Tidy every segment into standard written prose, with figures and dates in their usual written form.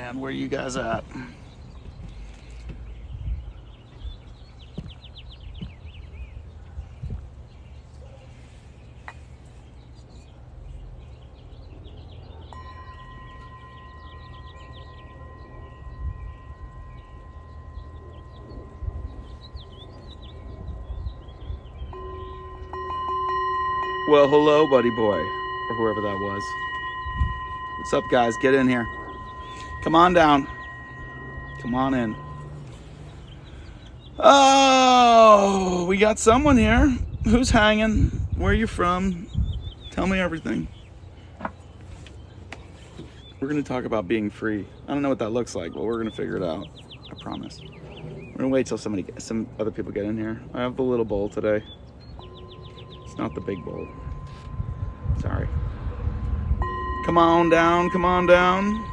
man, where you guys at? Well, hello, buddy boy, or whoever that was. What's up, guys? Get in here. Come on down. Come on in. Oh, we got someone here. Who's hanging? Where are you from? Tell me everything. We're going to talk about being free. I don't know what that looks like, but we're going to figure it out. I promise. We're going to wait till some other people get in here. I have the little bowl today. It's not the big bowl. Sorry. Come on down, come on down.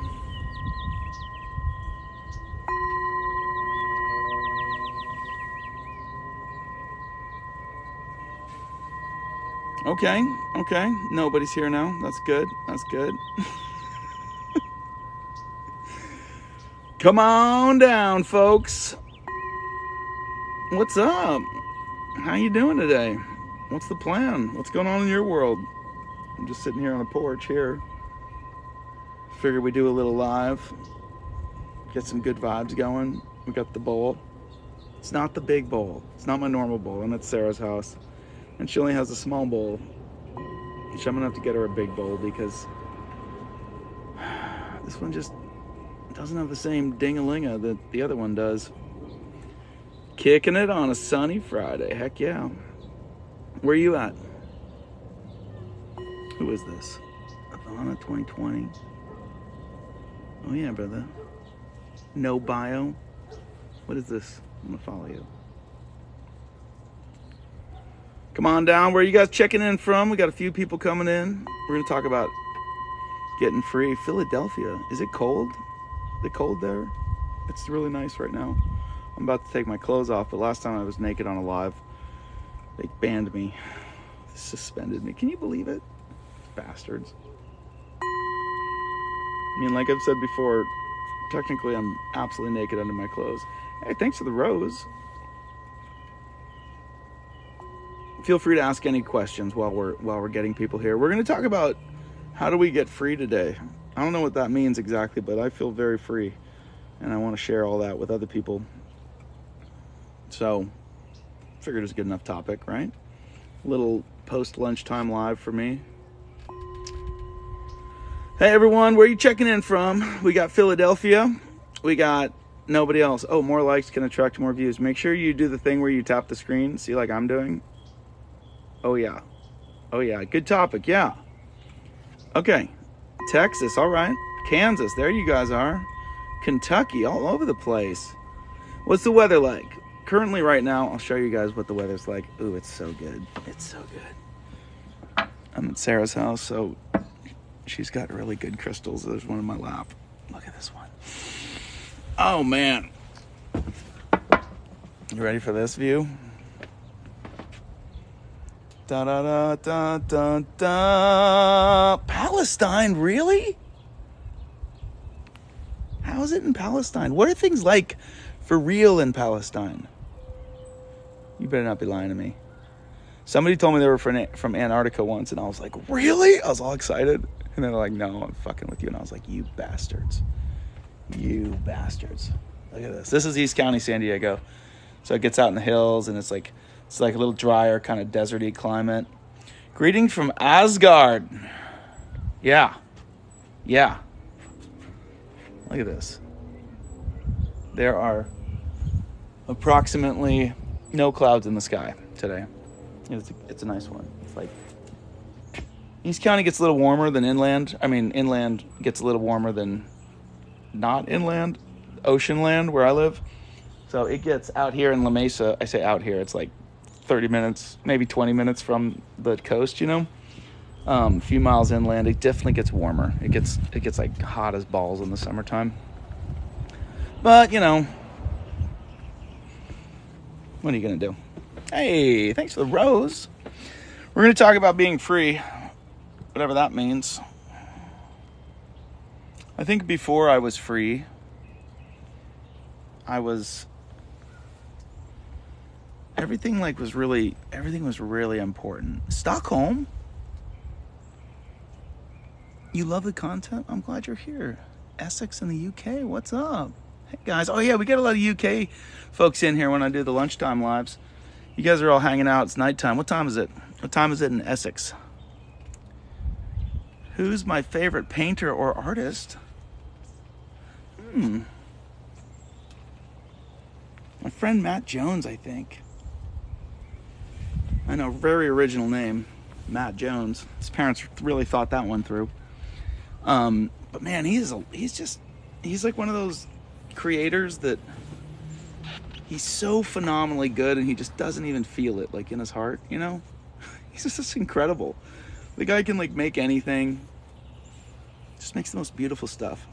Okay. Nobody's here now. That's good. Come on down, folks. What's up? How you doing today? What's the plan? What's going on in your world? I'm just sitting here on a porch here. Figured we do a little live. Get some good vibes going. We got the bowl. It's not the big bowl. It's not my normal bowl. I'm at Sarah's house. And she only has a small bowl. Which I'm going to have to get her a big bowl because this one just doesn't have the same ding-a-linga that the other one does. Kicking it on a sunny Friday. Heck yeah. Where are you at? Who is this? Ivana 2020. Oh yeah, brother. No bio. What is this? I'm gonna follow you. Come on down. Where are you guys checking in from? We got a few people coming in. We're gonna talk about getting free. Philadelphia. Is it cold? Is it cold there? It's really nice right now. I'm about to take my clothes off, but last time I was naked on a live, they banned me. They suspended me. Can you believe it? Bastards. I mean, like I've said before, technically I'm absolutely naked under my clothes. Hey, thanks for the rose. Feel free to ask any questions while we're getting people here. We're going to talk about how do we get free today. I don't know what that means exactly, but I feel very free, and I want to share all that with other people. So, figured it's a good enough topic, right? Little post-lunchtime live for me. Hey everyone, where are you checking in from? We got Philadelphia. We got nobody else. Oh, more likes can attract more views. Make sure you do the thing where you tap the screen. See, like I'm doing. Oh yeah. Good topic. Yeah. Okay. Texas. All right. Kansas. There you guys are. Kentucky. All over the place. What's the weather like? Currently right now, I'll show you guys what the weather's like. Ooh, it's so good. It's so good. I'm at Sarah's house, so she's got really good crystals. There's one in my lap. Look at this one. Oh, man. You ready for this view? Da-da-da-da-da-da. Palestine, really? How is it in Palestine? What are things like for real in Palestine? You better not be lying to me. Somebody told me they were from Antarctica once, and I was like, really? I was all excited. And they're like, no, I'm fucking with you. And I was like, you bastards. You bastards. Look at this. This is East County, San Diego. So it gets out in the hills, and it's like a little drier, kind of deserty climate. Greetings from Asgard. Yeah. Look at this. There are approximately no clouds in the sky today. It's a nice one. It's like East County gets a little warmer than inland. I mean, inland gets a little warmer than not inland, ocean land where I live. So it gets out here in La Mesa. I say out here, it's like 30 minutes, maybe 20 minutes from the coast, you know. A few miles inland, it definitely gets warmer. It gets like hot as balls in the summertime. But, you know, what are you going to do? Hey, thanks for the rose. We're going to talk about being free, whatever that means. I think before I was free, everything was really important. Stockholm? You love the content? I'm glad you're here. Essex in the UK, what's up? Hey guys, oh yeah, we get a lot of UK folks in here when I do the lunchtime lives. You guys are all hanging out, it's nighttime. What time is it? What time is it in Essex? Who's my favorite painter or artist? My friend Matt Jones, I think. I know, very original name, Matt Jones. His parents really thought that one through. But man, he's like one of those creators that he's so phenomenally good and he just doesn't even feel it, like in his heart, you know? He's just incredible. The guy can like make anything. Just makes the most beautiful stuff.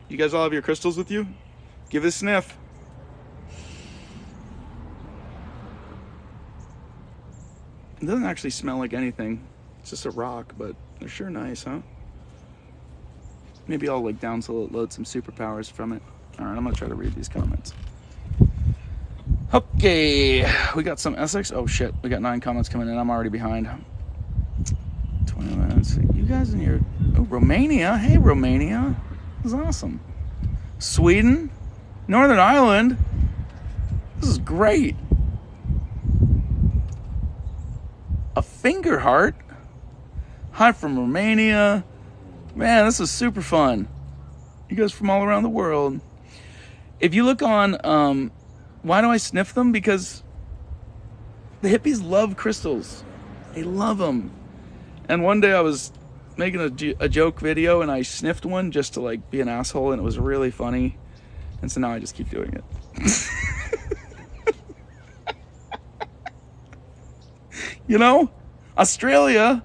You guys all have your crystals with you? Give it a sniff. It doesn't actually smell like anything. It's just a rock, but they're sure nice, huh? Maybe I'll like download some superpowers from it. All right, I'm gonna try to read these comments. Okay, we got some Essex. Oh shit, we got 9 comments coming in. I'm already behind. 20 minutes. You guys in your Romania? Hey, Romania. This is awesome. Sweden, Northern Ireland. This is great. A finger heart. Hi from Romania. Man, this is super fun. You guys from all around the world. If you look on, why do I sniff them? Because the hippies love crystals. They love them. And one day I was making a joke video and I sniffed one just to like be an asshole, and it was really funny. And so now I just keep doing it. You know? Australia.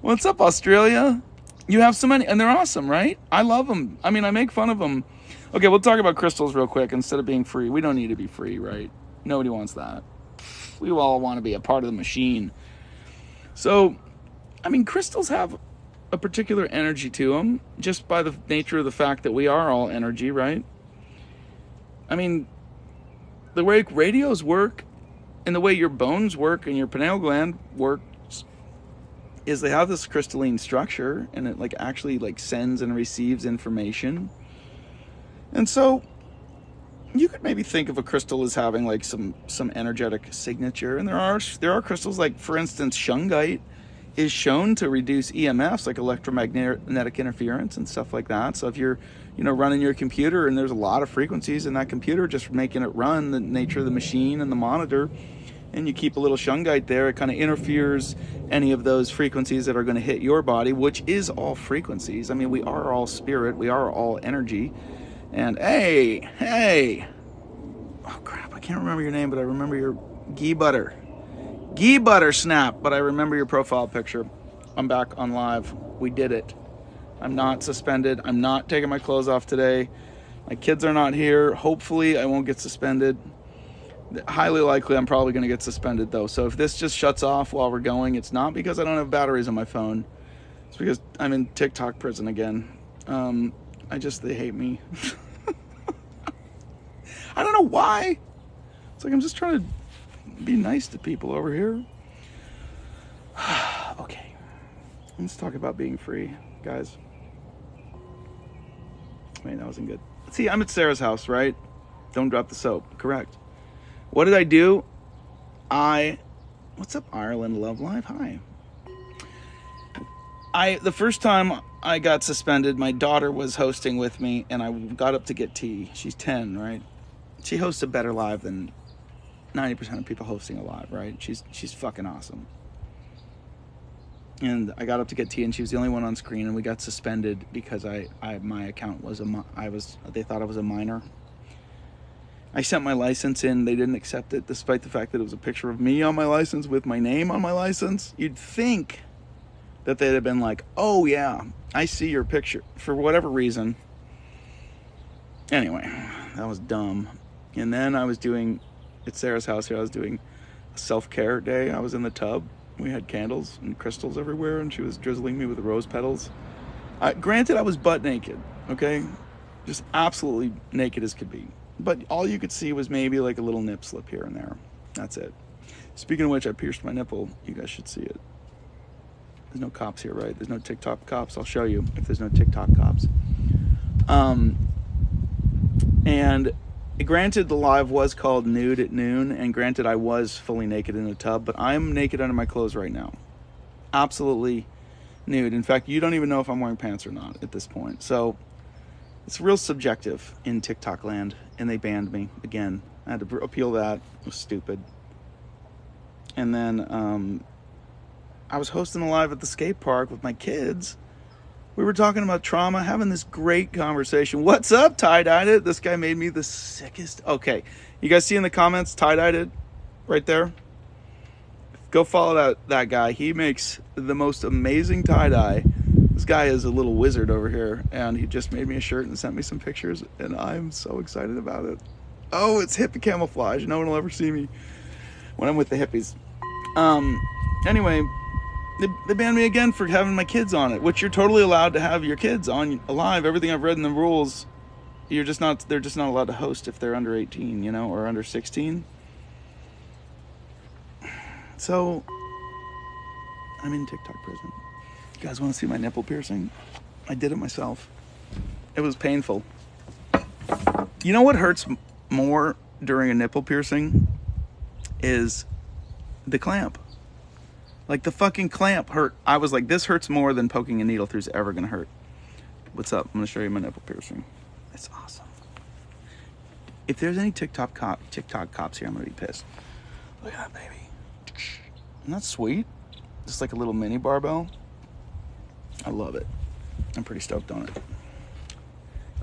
What's up, Australia? You have so many, and they're awesome, right? I love them. I mean, I make fun of them. Okay, we'll talk about crystals real quick instead of being free. We don't need to be free, right? Nobody wants that. We all want to be a part of the machine. So, I mean, crystals have a particular energy to them, just by the nature of the fact that we are all energy, right? I mean, the way radios work and the way your bones work and your pineal gland works is they have this crystalline structure, and it like actually like sends and receives information. And so you could maybe think of a crystal as having like some energetic signature. And there are crystals, like for instance, shungite is shown to reduce EMFs, like electromagnetic interference and stuff like that. So if you're, running your computer and there's a lot of frequencies in that computer, just making it run, the nature of the machine and the monitor, and you keep a little shungite there, it kind of interferes any of those frequencies that are going to hit your body, which is all frequencies. I mean, we are all spirit, we are all energy. And hey, oh crap, I can't remember your name, but I remember your ghee butter snap, but I remember your profile picture. I'm back on live. We did it. I'm not suspended. I'm not taking my clothes off today. My kids are not here. Hopefully I won't get suspended. Highly likely I'm probably going to get suspended though. So if this just shuts off while we're going, it's not because I don't have batteries on my phone. It's because I'm in TikTok prison again. They hate me. I don't know why. It's like I'm just trying to be nice to people over here. Okay. Let's talk about being free, guys. Wait, that wasn't good. See, I'm at Sarah's house, right? Don't drop the soap. Correct. What did I do? What's up, Ireland Love Live? Hi. The first time I got suspended, my daughter was hosting with me, and I got up to get tea. She's 10, right? She hosts a better live than 90% of people hosting a live, right? She's fucking awesome. And I got up to get tea, and she was the only one on screen, and we got suspended because my account was they thought I was a minor. I sent my license in. They didn't accept it, despite the fact that it was a picture of me on my license with my name on my license. You'd think that they'd have been like, oh yeah, I see your picture, for whatever reason. Anyway, that was dumb. And then I was doing, at Sarah's house here, I was doing a self-care day. I was in the tub. We had candles and crystals everywhere, and she was drizzling me with rose petals. Granted, I was butt naked, okay? Just absolutely naked as could be. But all you could see was maybe like a little nip slip here and there. That's it. Speaking of which, I pierced my nipple. You guys should see it. There's no cops here, right? There's no TikTok cops. I'll show you if there's no TikTok cops. And granted, the live was called Nude at Noon, and granted, I was fully naked in the tub, but I'm naked under my clothes right now. Absolutely nude. In fact, you don't even know if I'm wearing pants or not at this point. So it's real subjective in TikTok land, and they banned me again. I had to appeal that. It was stupid. And then I was hosting a live at the skate park with my kids. We were talking about trauma, having this great conversation. What's up, tie-dyed it? This guy made me the sickest. Okay, you guys see in the comments, tie-dyed it right there? Go follow that guy. He makes the most amazing tie-dye. This guy is a little wizard over here, and he just made me a shirt and sent me some pictures, and I'm so excited about it. Oh, it's hippie camouflage. No one will ever see me when I'm with the hippies. Anyway, they banned me again for having my kids on it, which you're totally allowed to have your kids on live. Everything I've read in the rules, they're just not allowed to host if they're under 18, you know, or under 16. So I'm in TikTok prison. You guys want to see my nipple piercing? I did it myself. It was painful. You know what hurts more during a nipple piercing is the clamp. Like, the fucking clamp hurt. I was like, this hurts more than poking a needle through is ever gonna hurt. What's up? I'm gonna show you my nipple piercing. It's awesome. If there's any TikTok cops here, I'm gonna be pissed. Look at that, baby. Isn't that sweet? Just like a little mini barbell. I love it. I'm pretty stoked on it.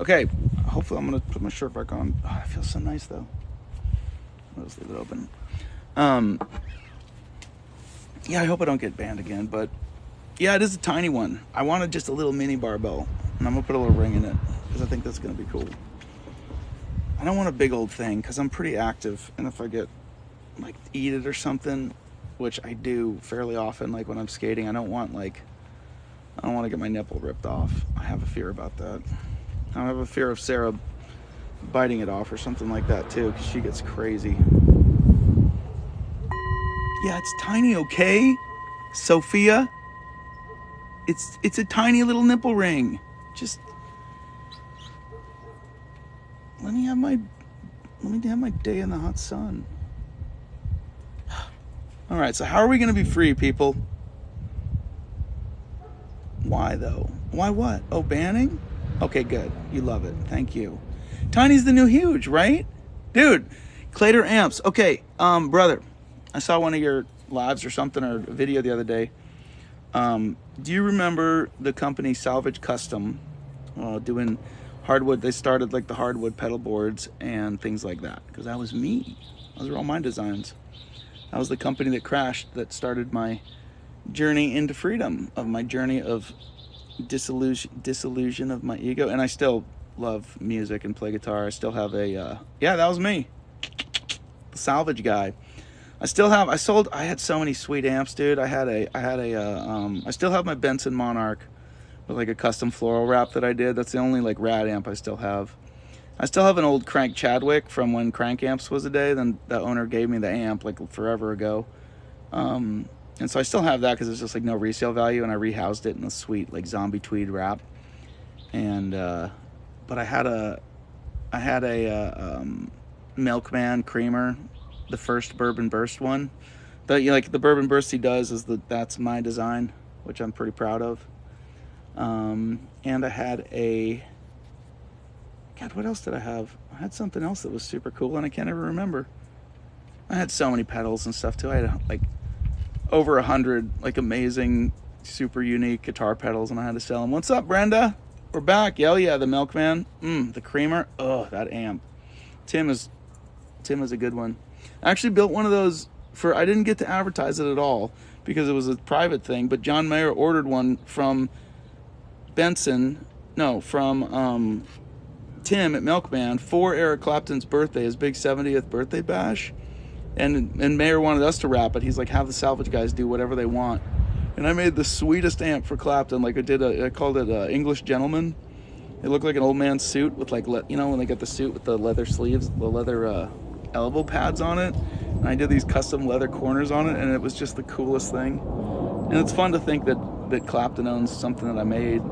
Okay, hopefully I'm gonna put my shirt back on. Oh, it feels so nice though. I'll just leave it open. Yeah, I hope I don't get banned again, but yeah, it is a tiny one. I wanted just a little mini barbell, and I'm gonna put a little ring in it because I think that's gonna be cool. I don't want a big old thing because I'm pretty active, and if I get like eat it or something, which I do fairly often, like when I'm skating, I don't want to get my nipple ripped off. I have a fear about that. I have a fear of Sarah biting it off or something like that too, because she gets crazy. Yeah, it's tiny, okay, Sophia? It's a tiny little nipple ring. Just let me have my day in the hot sun. All right, so how are we going to be free, people? Why though? Why what? Oh, banning? Okay, good. You love it. Thank you. Tiny's the new huge, right? Dude, Clater amps. Okay, brother, I saw one of your lives or something, or a video the other day. Do you remember the company Salvage Custom doing hardwood? They started like the hardwood pedal boards and things like that, because that was me. Those were all my designs. That was the company that crashed, that started my journey into freedom, of my journey of disillusion of my ego. And I still love music and play guitar. I still have a yeah, that was me, the Salvage guy. I had so many sweet amps, dude. I still have my Benson Monarch with like a custom floral wrap that I did. That's the only like rad amp I still have. I still have an old Crank Chadwick from when Crank Amps was a day. Then the owner gave me the amp like forever ago. And so I still have that because it's just like no resale value, and I rehoused it in a sweet like zombie tweed wrap. And but I had a Milkman Creamer, the first Bourbon Burst one. The Bourbon Burst he does is that's my design, which I'm pretty proud of. And I had what else did I have? I had something else that was super cool, and I can't ever remember. I had so many pedals and stuff too. I had like over 100 like amazing, super unique guitar pedals, and I had to sell them. What's up, Brenda? We're back. Yeah, the Milkman. The Creamer. Oh, that amp. Tim is a good one. I actually built one of those I didn't get to advertise it at all because it was a private thing, but John Mayer ordered one from Tim at Milkman for Eric Clapton's birthday, his big 70th birthday bash. And Mayer wanted us to wrap it. He's like, have the Salvage guys do whatever they want And I made the sweetest amp for Clapton. Like I called it English Gentleman. It looked like an old man's suit with like, you know, when they get the suit with the leather sleeves, the leather elbow pads on it. And I did these custom leather corners on it, and it was just the coolest thing. And it's fun to think that Clapton owns something that I made.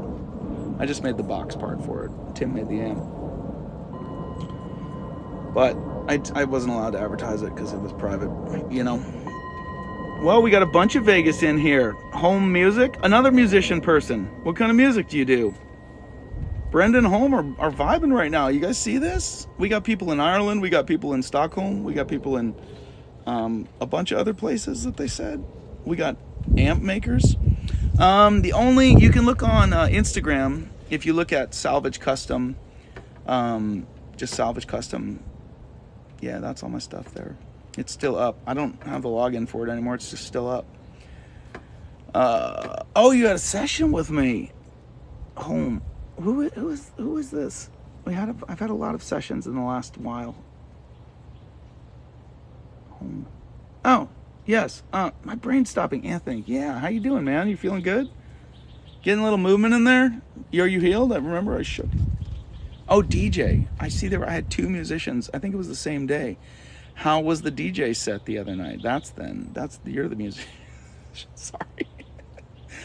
I just made the box part for it. Tim made the amp. But I wasn't allowed to advertise it because it was private, you know. Well, we got a bunch of Vegas in here. Home music. Another musician person. What kind of music do you do? Brenda and Home are vibing right now. You guys see this? We got people in Ireland. We got people in Stockholm. We got people in a bunch of other places that they said. We got amp makers. You can look on Instagram if you look at Salvage Custom. Just Salvage Custom. Yeah, that's all my stuff there. It's still up. I don't have the login for it anymore. It's just still up. Oh, you had a session with me. Home. Who is this? I've had a lot of sessions in the last while. Home. Oh, yes. My brain's stopping. Anthony. Yeah, how you doing, man? You feeling good? Getting a little movement in there? Are you healed? I remember I shook. Oh, DJ. I see I had 2 musicians. I think it was the same day. How was the DJ set the other night? You're the musician. Sorry.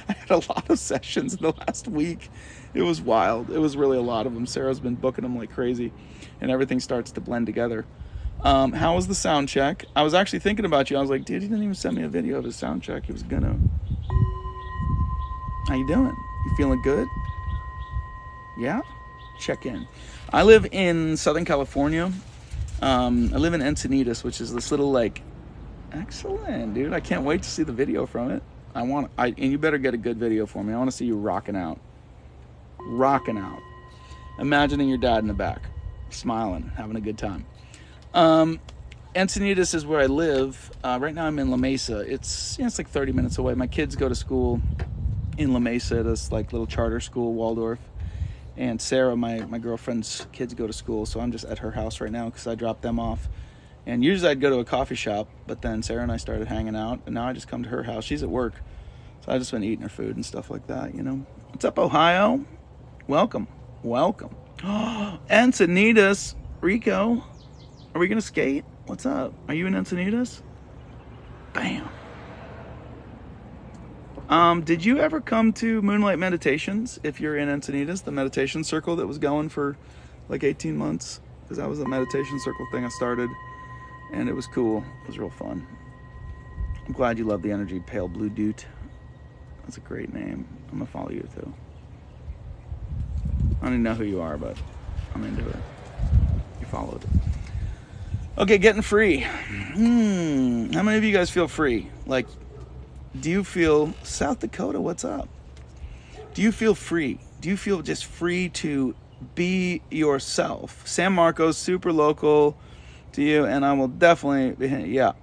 I had a lot of sessions in the last week. It was wild. It was really a lot of them. Sarah's been booking them like crazy, and everything starts to blend together. How was the sound check? I was actually thinking about you. I was like, dude, he didn't even send me a video of his sound check. He was gonna. How you doing? You feeling good? Yeah? Check in. I live in Southern California. I live in Encinitas, which is this little like. Excellent, dude. I can't wait to see the video from it. And you better get a good video for me. I want to see you rocking out. Rocking out. Imagining your dad in the back, smiling, having a good time. Encinitas is where I live. Right now I'm in La Mesa. It's like 30 minutes away. My kids go to school in La Mesa, this like little charter school, Waldorf. And Sarah, my girlfriend's kids go to school, so I'm just at her house right now because I dropped them off. And usually I'd go to a coffee shop, but then Sarah and I started hanging out, and now I just come to her house. She's at work, so I've just been eating her food and stuff like that, you know. What's up, Ohio? Welcome. Welcome. Encinitas. Rico, are we going to skate? What's up? Are you in Encinitas? Bam. Did you ever come to Moonlight Meditations if you're in Encinitas, the meditation circle that was going for like 18 months? Because that was a meditation circle thing I started, and it was cool. It was real fun. I'm glad you love the energy, Pale Blue Dude. That's a great name. I'm going to follow you too. I don't even know who you are, but I'm into it. You followed. Okay, getting free. How many of you guys feel free? Like, do you feel South Dakota? What's up? Do you feel free? Do you feel just free to be yourself? San Marcos, super local to you, and I will definitely, yeah.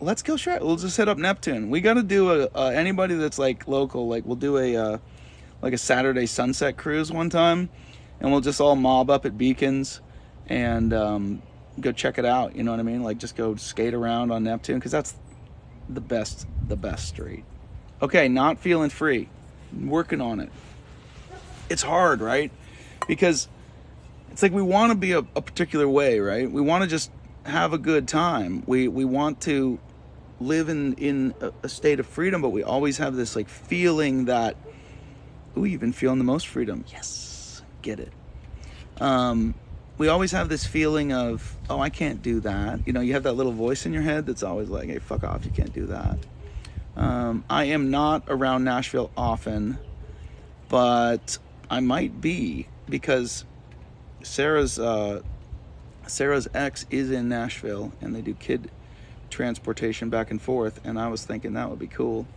Let's go try. We'll just hit up Neptune. We got to do anybody that's like local. Like we'll do a Saturday sunset cruise one time, and we'll just all mob up at Beacons and go check it out. You know what I mean? Like just go skate around on Neptune because that's the best street. Okay, not feeling free. Working on it. It's hard, right? Because it's like we want to be a particular way, right? We want to just have a good time. We want to live in a state of freedom, but we always have this like feeling that, ooh, you've been feeling the most freedom. Yes, get it. We always have this feeling of, oh, I can't do that. You know, you have that little voice in your head that's always like, hey, fuck off, you can't do that. I am not around Nashville often, but I might be because Sarah's ex is in Nashville, and they do kid transportation back and forth, and I was thinking that would be cool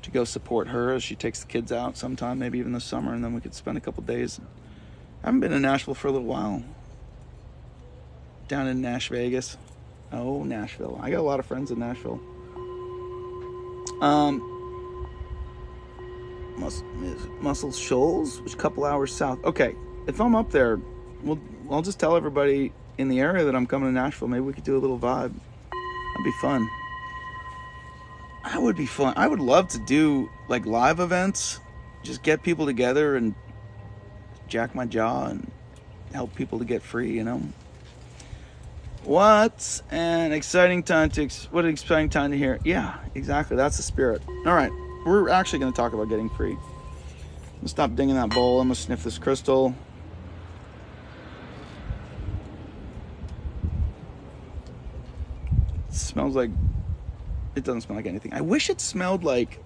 to go support her as she takes the kids out sometime, maybe even this summer, and then we could spend a couple days. I haven't been in Nashville for a little while. Down in Nash Vegas. Oh, Nashville. I got a lot of friends in Nashville. Muscle Shoals, which is a couple hours south. Okay, if I'm up there, I'll just tell everybody in the area that I'm coming to Nashville. Maybe we could do a little vibe. That'd be fun. That would be fun. I would love to do like live events, just get people together and jack my jaw and help people to get free, you know. What an exciting time to hear. Yeah, exactly. That's the spirit. All right, we're actually going to talk about getting free. I'm gonna stop dinging that bowl. I'm gonna sniff this crystal. It smells like, it doesn't smell like anything. I wish it smelled like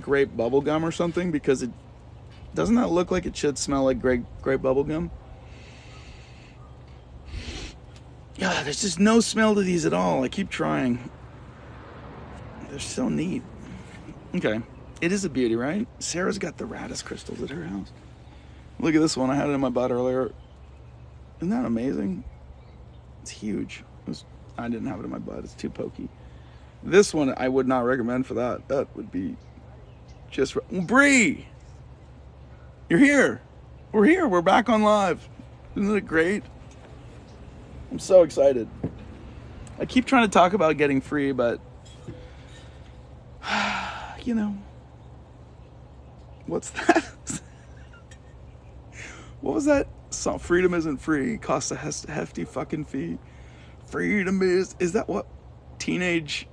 grape bubble gum or something, because it doesn't that look like it should smell like grape bubble gum? Yeah, there's just no smell to these at all. I keep trying. They're so neat. Okay, it is a beauty, right? Sarah's got the raddest crystals at her house. Look at this one. I had it in my butt earlier. Isn't that amazing? It's huge. I didn't have it in my butt. It's too pokey. This one I would not recommend for that. That would be just... Bree! You're here. We're here. We're back on live. Isn't it great? I'm so excited. I keep trying to talk about getting free, but... you know... What's that? What was that song? Freedom isn't free. Costs a hefty fucking fee. Freedom is that what? Teenage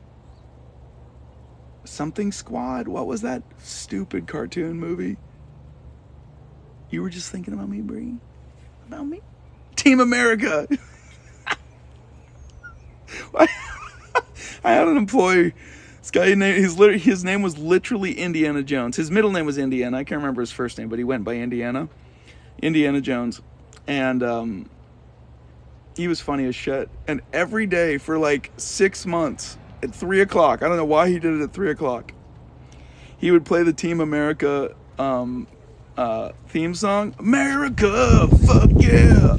something squad? What was that stupid cartoon movie? You were just thinking about me, Bree? About me? Team America. I had an employee. This guy, his name was literally Indiana Jones. His middle name was Indiana. I can't remember his first name, but he went by Indiana Jones. And he was funny as shit. And every day for like 6 months at 3 o'clock, I don't know why he did it at 3 o'clock, he would play the Team America theme song. America, fuck yeah!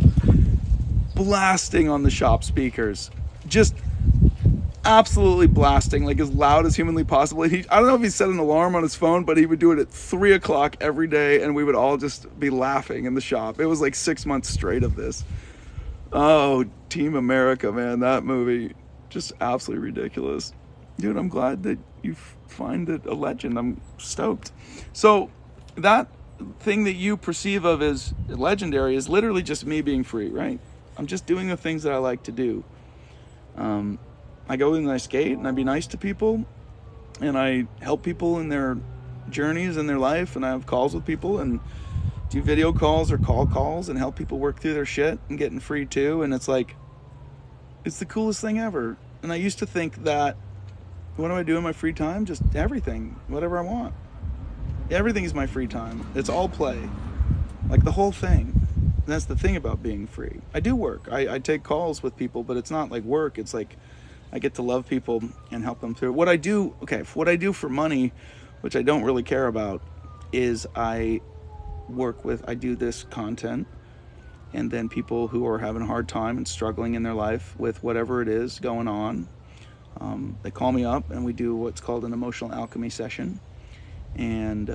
Blasting on the shop speakers. Just absolutely blasting, like as loud as humanly possible. I don't know if he set an alarm on his phone, but he would do it at 3 o'clock every day, and we would all just be laughing in the shop. It was like 6 months straight of this. Oh, Team America, man, that movie, just absolutely ridiculous. Dude, I'm glad that you find it a legend. I'm stoked. So that thing that you perceive of as legendary is literally just me being free, right? I'm just doing the things that I like to do. I go and I skate and I be nice to people and I help people in their journeys in their life, and I have calls with people and do video calls or calls and help people work through their shit and getting free too. And it's like, it's the coolest thing ever. And I used to think that, what do I do in my free time? Just everything, whatever I want. Everything is my free time. It's all play, like the whole thing. And that's the thing about being free. I do work. I take calls with people, but it's not like work. It's like I get to love people and help them through. What I do for money, which I don't really care about, is I do this content, and then people who are having a hard time and struggling in their life with whatever it is going on, they call me up and we do what's called an emotional alchemy session. And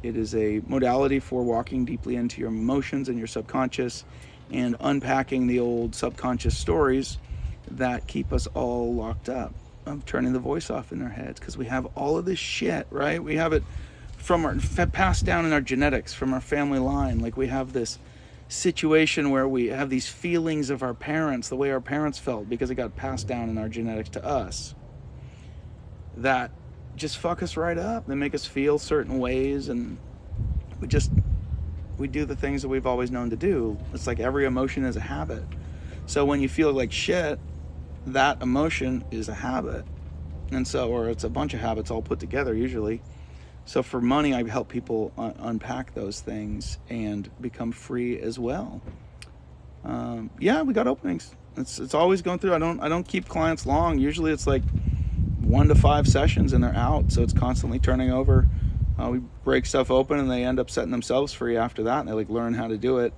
it is a modality for walking deeply into your emotions and your subconscious and unpacking the old subconscious stories that keep us all locked up, of turning the voice off in their heads, because we have all of this shit, right? We have it from our passed down in our genetics, from our family line. Like, we have this situation where we have these feelings of our parents, the way our parents felt, because it got passed down in our genetics to us, that just fuck us right up. They make us feel certain ways, and we do the things that we've always known to do. It's like every emotion is a habit. So when you feel like shit, that emotion is a habit. And so, or it's a bunch of habits all put together usually. So for money, I help people unpack those things and become free as well. Yeah, we got openings. It's always going through. I don't keep clients long. Usually it's like 1 to 5 sessions and they're out. So it's constantly turning over. We break stuff open and they end up setting themselves free after that. And they like learn how to do it,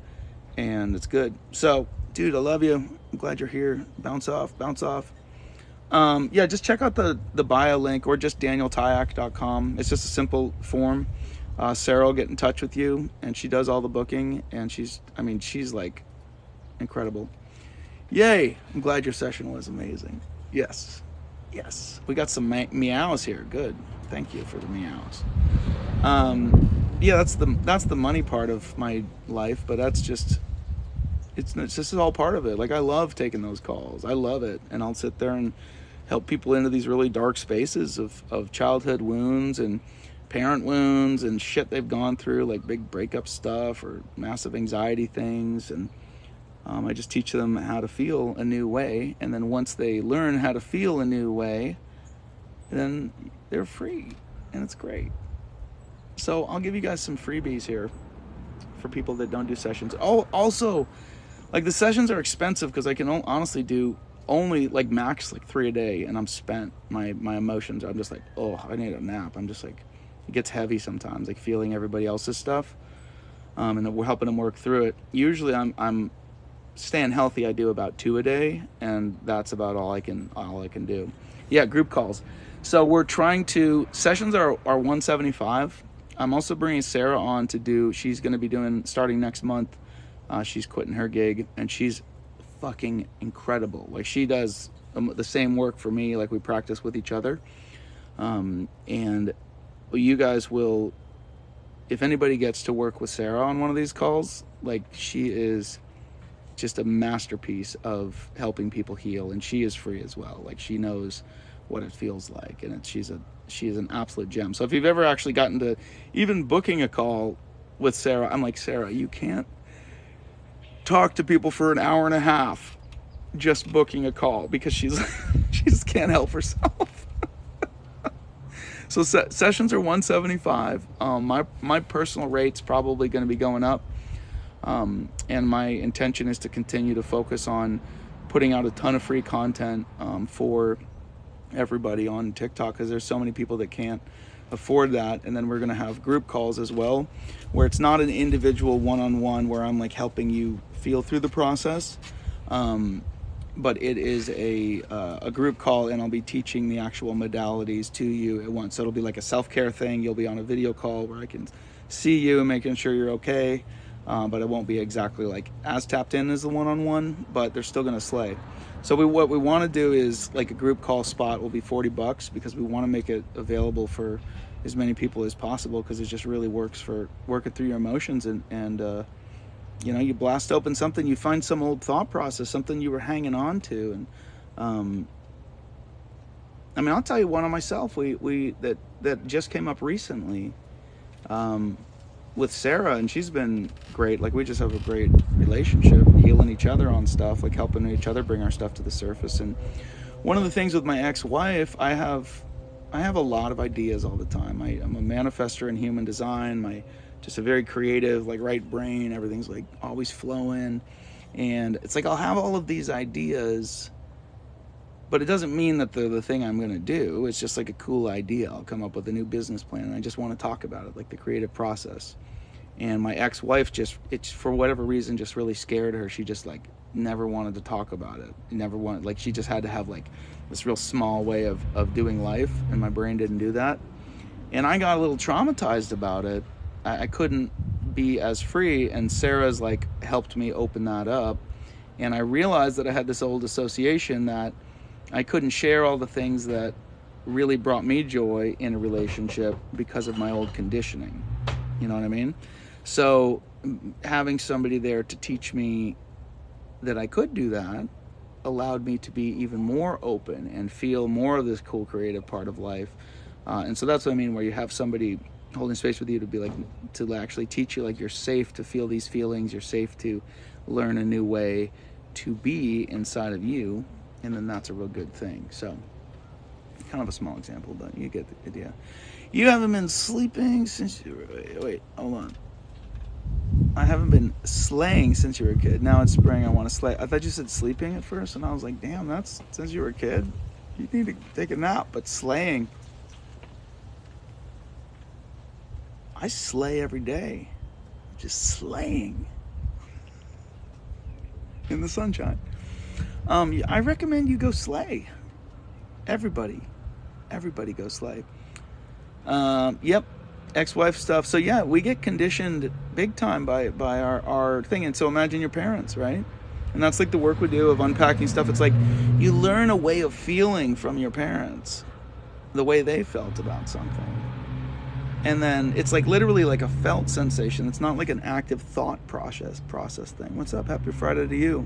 and it's good. So, dude, I love you. I'm glad you're here. Bounce off. Yeah, just check out the bio link, or just danieltyack.com. It's just a simple form. Sarah will get in touch with you, and she does all the booking, and she's like incredible. Yay. I'm glad your session was amazing. Yes. Yes, we got some meows here. Good, thank you for the meows. Yeah, that's the money part of my life, but that's just it's just all part of it. Like, I love taking those calls. I love it, and I'll sit there and help people into these really dark spaces of childhood wounds and parent wounds and shit they've gone through, like big breakup stuff or massive anxiety things. And I just teach them how to feel a new way. And then once they learn how to feel a new way, then they're free. And it's great. So I'll give you guys some freebies here for people that don't do sessions. Oh, also, like, the sessions are expensive because I can honestly do only like max like 3 a day, and I'm spent. My emotions, I'm just like, oh, I need a nap. I'm just like, it gets heavy sometimes, like feeling everybody else's stuff, and then we're helping them work through it. Usually I'm staying healthy. I do about 2 a day, and that's about all I can do. Yeah, group calls. So we're trying to, sessions are 175. I'm also bringing Sarah on to do, she's going to be doing, starting next month, she's quitting her gig, and she's fucking incredible. Like, she does the same work for me, like we practice with each other. And you guys will, if anybody gets to work with Sarah on one of these calls, like, she is just a masterpiece of helping people heal, and she is free as well. Like, she knows what it feels like, and she is an absolute gem. So if you've ever actually gotten to even booking a call with Sarah, I'm like, Sarah, you can't talk to people for an hour and a half just booking a call, because she just can't help herself. So sessions are 175. My personal rate's probably going to be going up, and my intention is to continue to focus on putting out a ton of free content for everybody on TikTok, because there's so many people that can't afford that. And then we're going to have group calls as well, where it's not an individual one-on-one where I'm like helping you feel through the process, but it is a group call, and I'll be teaching the actual modalities to you at once. So it'll be like a self-care thing. You'll be on a video call where I can see you, making sure you're okay, but it won't be exactly like as tapped in as the one-on-one, but they're still going to slay. So what we want to do is, like, a group call spot will be $40, because we want to make it available for as many people as possible, because it just really works for working through your emotions, and you know, you blast open something, you find some old thought process, something you were hanging on to. And I mean, I'll tell you one on myself, that just came up recently with Sarah, and she's been great. Like, we just have a great relationship, healing each other on stuff, like helping each other bring our stuff to the surface. And one of the things with my ex-wife, I have a lot of ideas all the time. I'm a manifestor in human design, just a very creative, like, right brain, everything's like always flowing. And it's like, I'll have all of these ideas, but it doesn't mean that they're the thing I'm going to do. It's just like a cool idea. I'll come up with a new business plan, and I just want to talk about it, like the creative process. And my ex-wife it's for whatever reason just really scared her. She just like never wanted to talk about it. Like, she just had to have like this real small way of doing life, and my brain didn't do that. And I got a little traumatized about it. I couldn't be as free, and Sarah's like helped me open that up. And I realized that I had this old association that I couldn't share all the things that really brought me joy in a relationship because of my old conditioning. You know what I mean? So having somebody there to teach me that I could do that allowed me to be even more open and feel more of this cool creative part of life. And so that's what I mean, where you have somebody holding space with you to be like, to actually teach you, like, you're safe to feel these feelings, you're safe to learn a new way to be inside of you, and then that's a real good thing. So, kind of a small example, but you get the idea. You haven't been sleeping since wait, hold on. I haven't been slaying since you were a kid. Now it's spring, I want to slay. I thought you said sleeping at first, and I was like, damn, that's since you were a kid. You need to take a nap. But slaying, I slay every day. Just slaying in the sunshine. I recommend you go slay. Everybody go slay. Yep, ex-wife stuff. So yeah, we get conditioned big time by our thing. And so imagine your parents, right? And that's like the work we do of unpacking stuff. It's like you learn a way of feeling from your parents, the way they felt about something. And then it's like literally like a felt sensation. It's not like an active thought process thing. What's up? Happy Friday to you.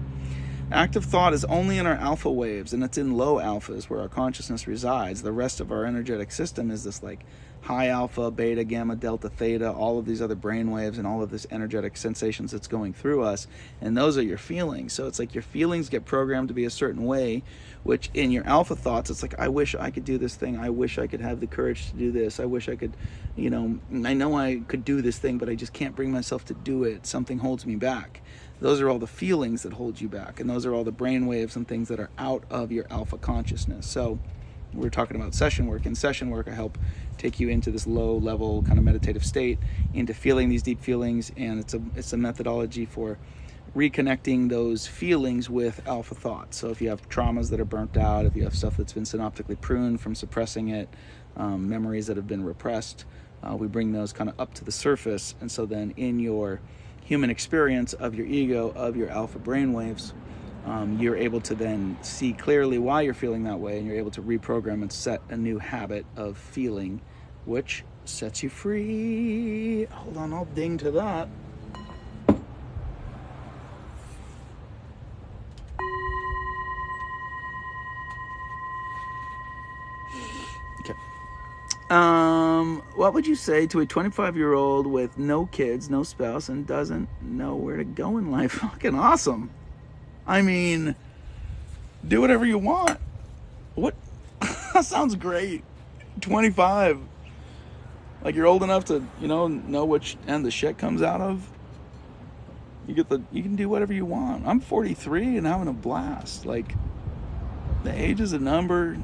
Active thought is only in our alpha waves, and it's in low alphas where our consciousness resides. The rest of our energetic system is this like high alpha, beta, gamma, delta, theta, all of these other brain waves and all of this energetic sensations that's going through us. And those are your feelings. So it's like your feelings get programmed to be a certain way, which in your alpha thoughts, it's like, I wish I could do this thing. I wish I could have the courage to do this. I wish I could, I know I could do this thing, but I just can't bring myself to do it. Something holds me back. Those are all the feelings that hold you back. And those are all the brain waves and things that are out of your alpha consciousness. So we're talking about session work. In session work, I help take you into this low level kind of meditative state, into feeling these deep feelings. And it's a methodology for reconnecting those feelings with alpha thoughts. So if you have traumas that are burnt out, if you have stuff that's been synaptically pruned from suppressing it, memories that have been repressed, we bring those kind of up to the surface. And so then in your human experience of your ego, of your alpha brainwaves, you're able to then see clearly why you're feeling that way, and you're able to reprogram and set a new habit of feeling, which sets you free. Hold on, I'll ding to that. What would you say to a 25-year-old with no kids, no spouse, and doesn't know where to go in life? Fucking awesome. I mean, do whatever you want. What? That sounds great. 25. Like you're old enough to, know which end the shit comes out of. You can do whatever you want. I'm 43 and having a blast. Like, the age is a number.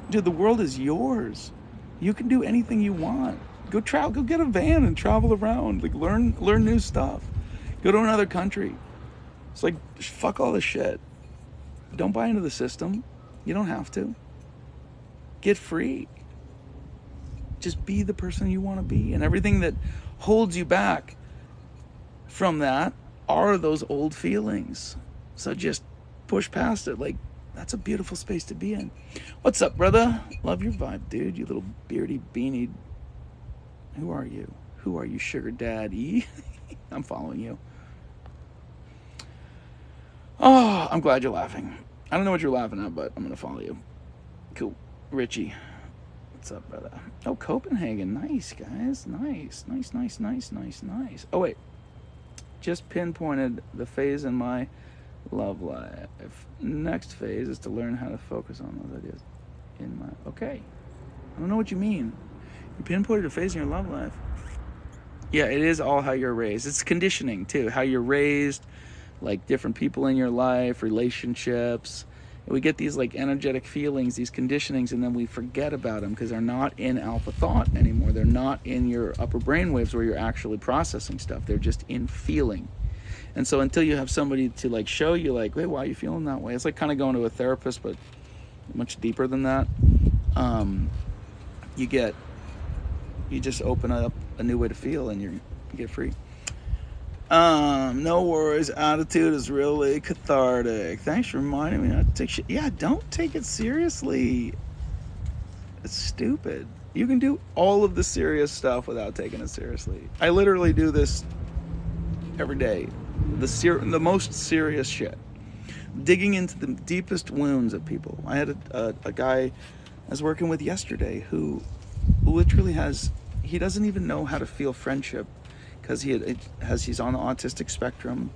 Dude, the world is yours. You can do anything you want. Go get a van and travel around. Like learn new stuff. Go to another country. It's like, fuck all this shit. Don't buy into the system. You don't have to. Get free. Just be the person you want to be. And everything that holds you back from that are those old feelings. So just push past it. Like, that's a beautiful space to be in. What's up, brother? Love your vibe, dude. You little beardy beanie. Who are you? Who are you, sugar daddy? I'm following you. Oh, I'm glad you're laughing. I don't know what you're laughing at, but I'm going to follow you. Cool. Richie. What's up, brother? Oh, Copenhagen. Nice, guys. Nice. Oh, wait. Just pinpointed the phase in my love life. Next phase is to learn how to focus on those ideas in my... Okay. I don't know what you mean. You pinpointed a phase in your love life. Yeah, it is all how you're raised. It's conditioning, too. How you're raised, like different people in your life, relationships. And we get these like energetic feelings, these conditionings, and then we forget about them because they're not in alpha thought anymore. They're not in your upper brain waves where you're actually processing stuff. They're just in feeling. And so until you have somebody to like show you like, wait, why are you feeling that way? It's like kind of going to a therapist, but much deeper than that. You just open up a new way to feel and you get free. No worries. Attitude is really cathartic. Thanks for reminding me not to take shit. Yeah, don't take it seriously. It's stupid. You can do all of the serious stuff without taking it seriously. I literally do this every day. The most serious shit. Digging into the deepest wounds of people. I had a guy I was working with yesterday who literally he doesn't even know how to feel friendship because he's on the autistic spectrum.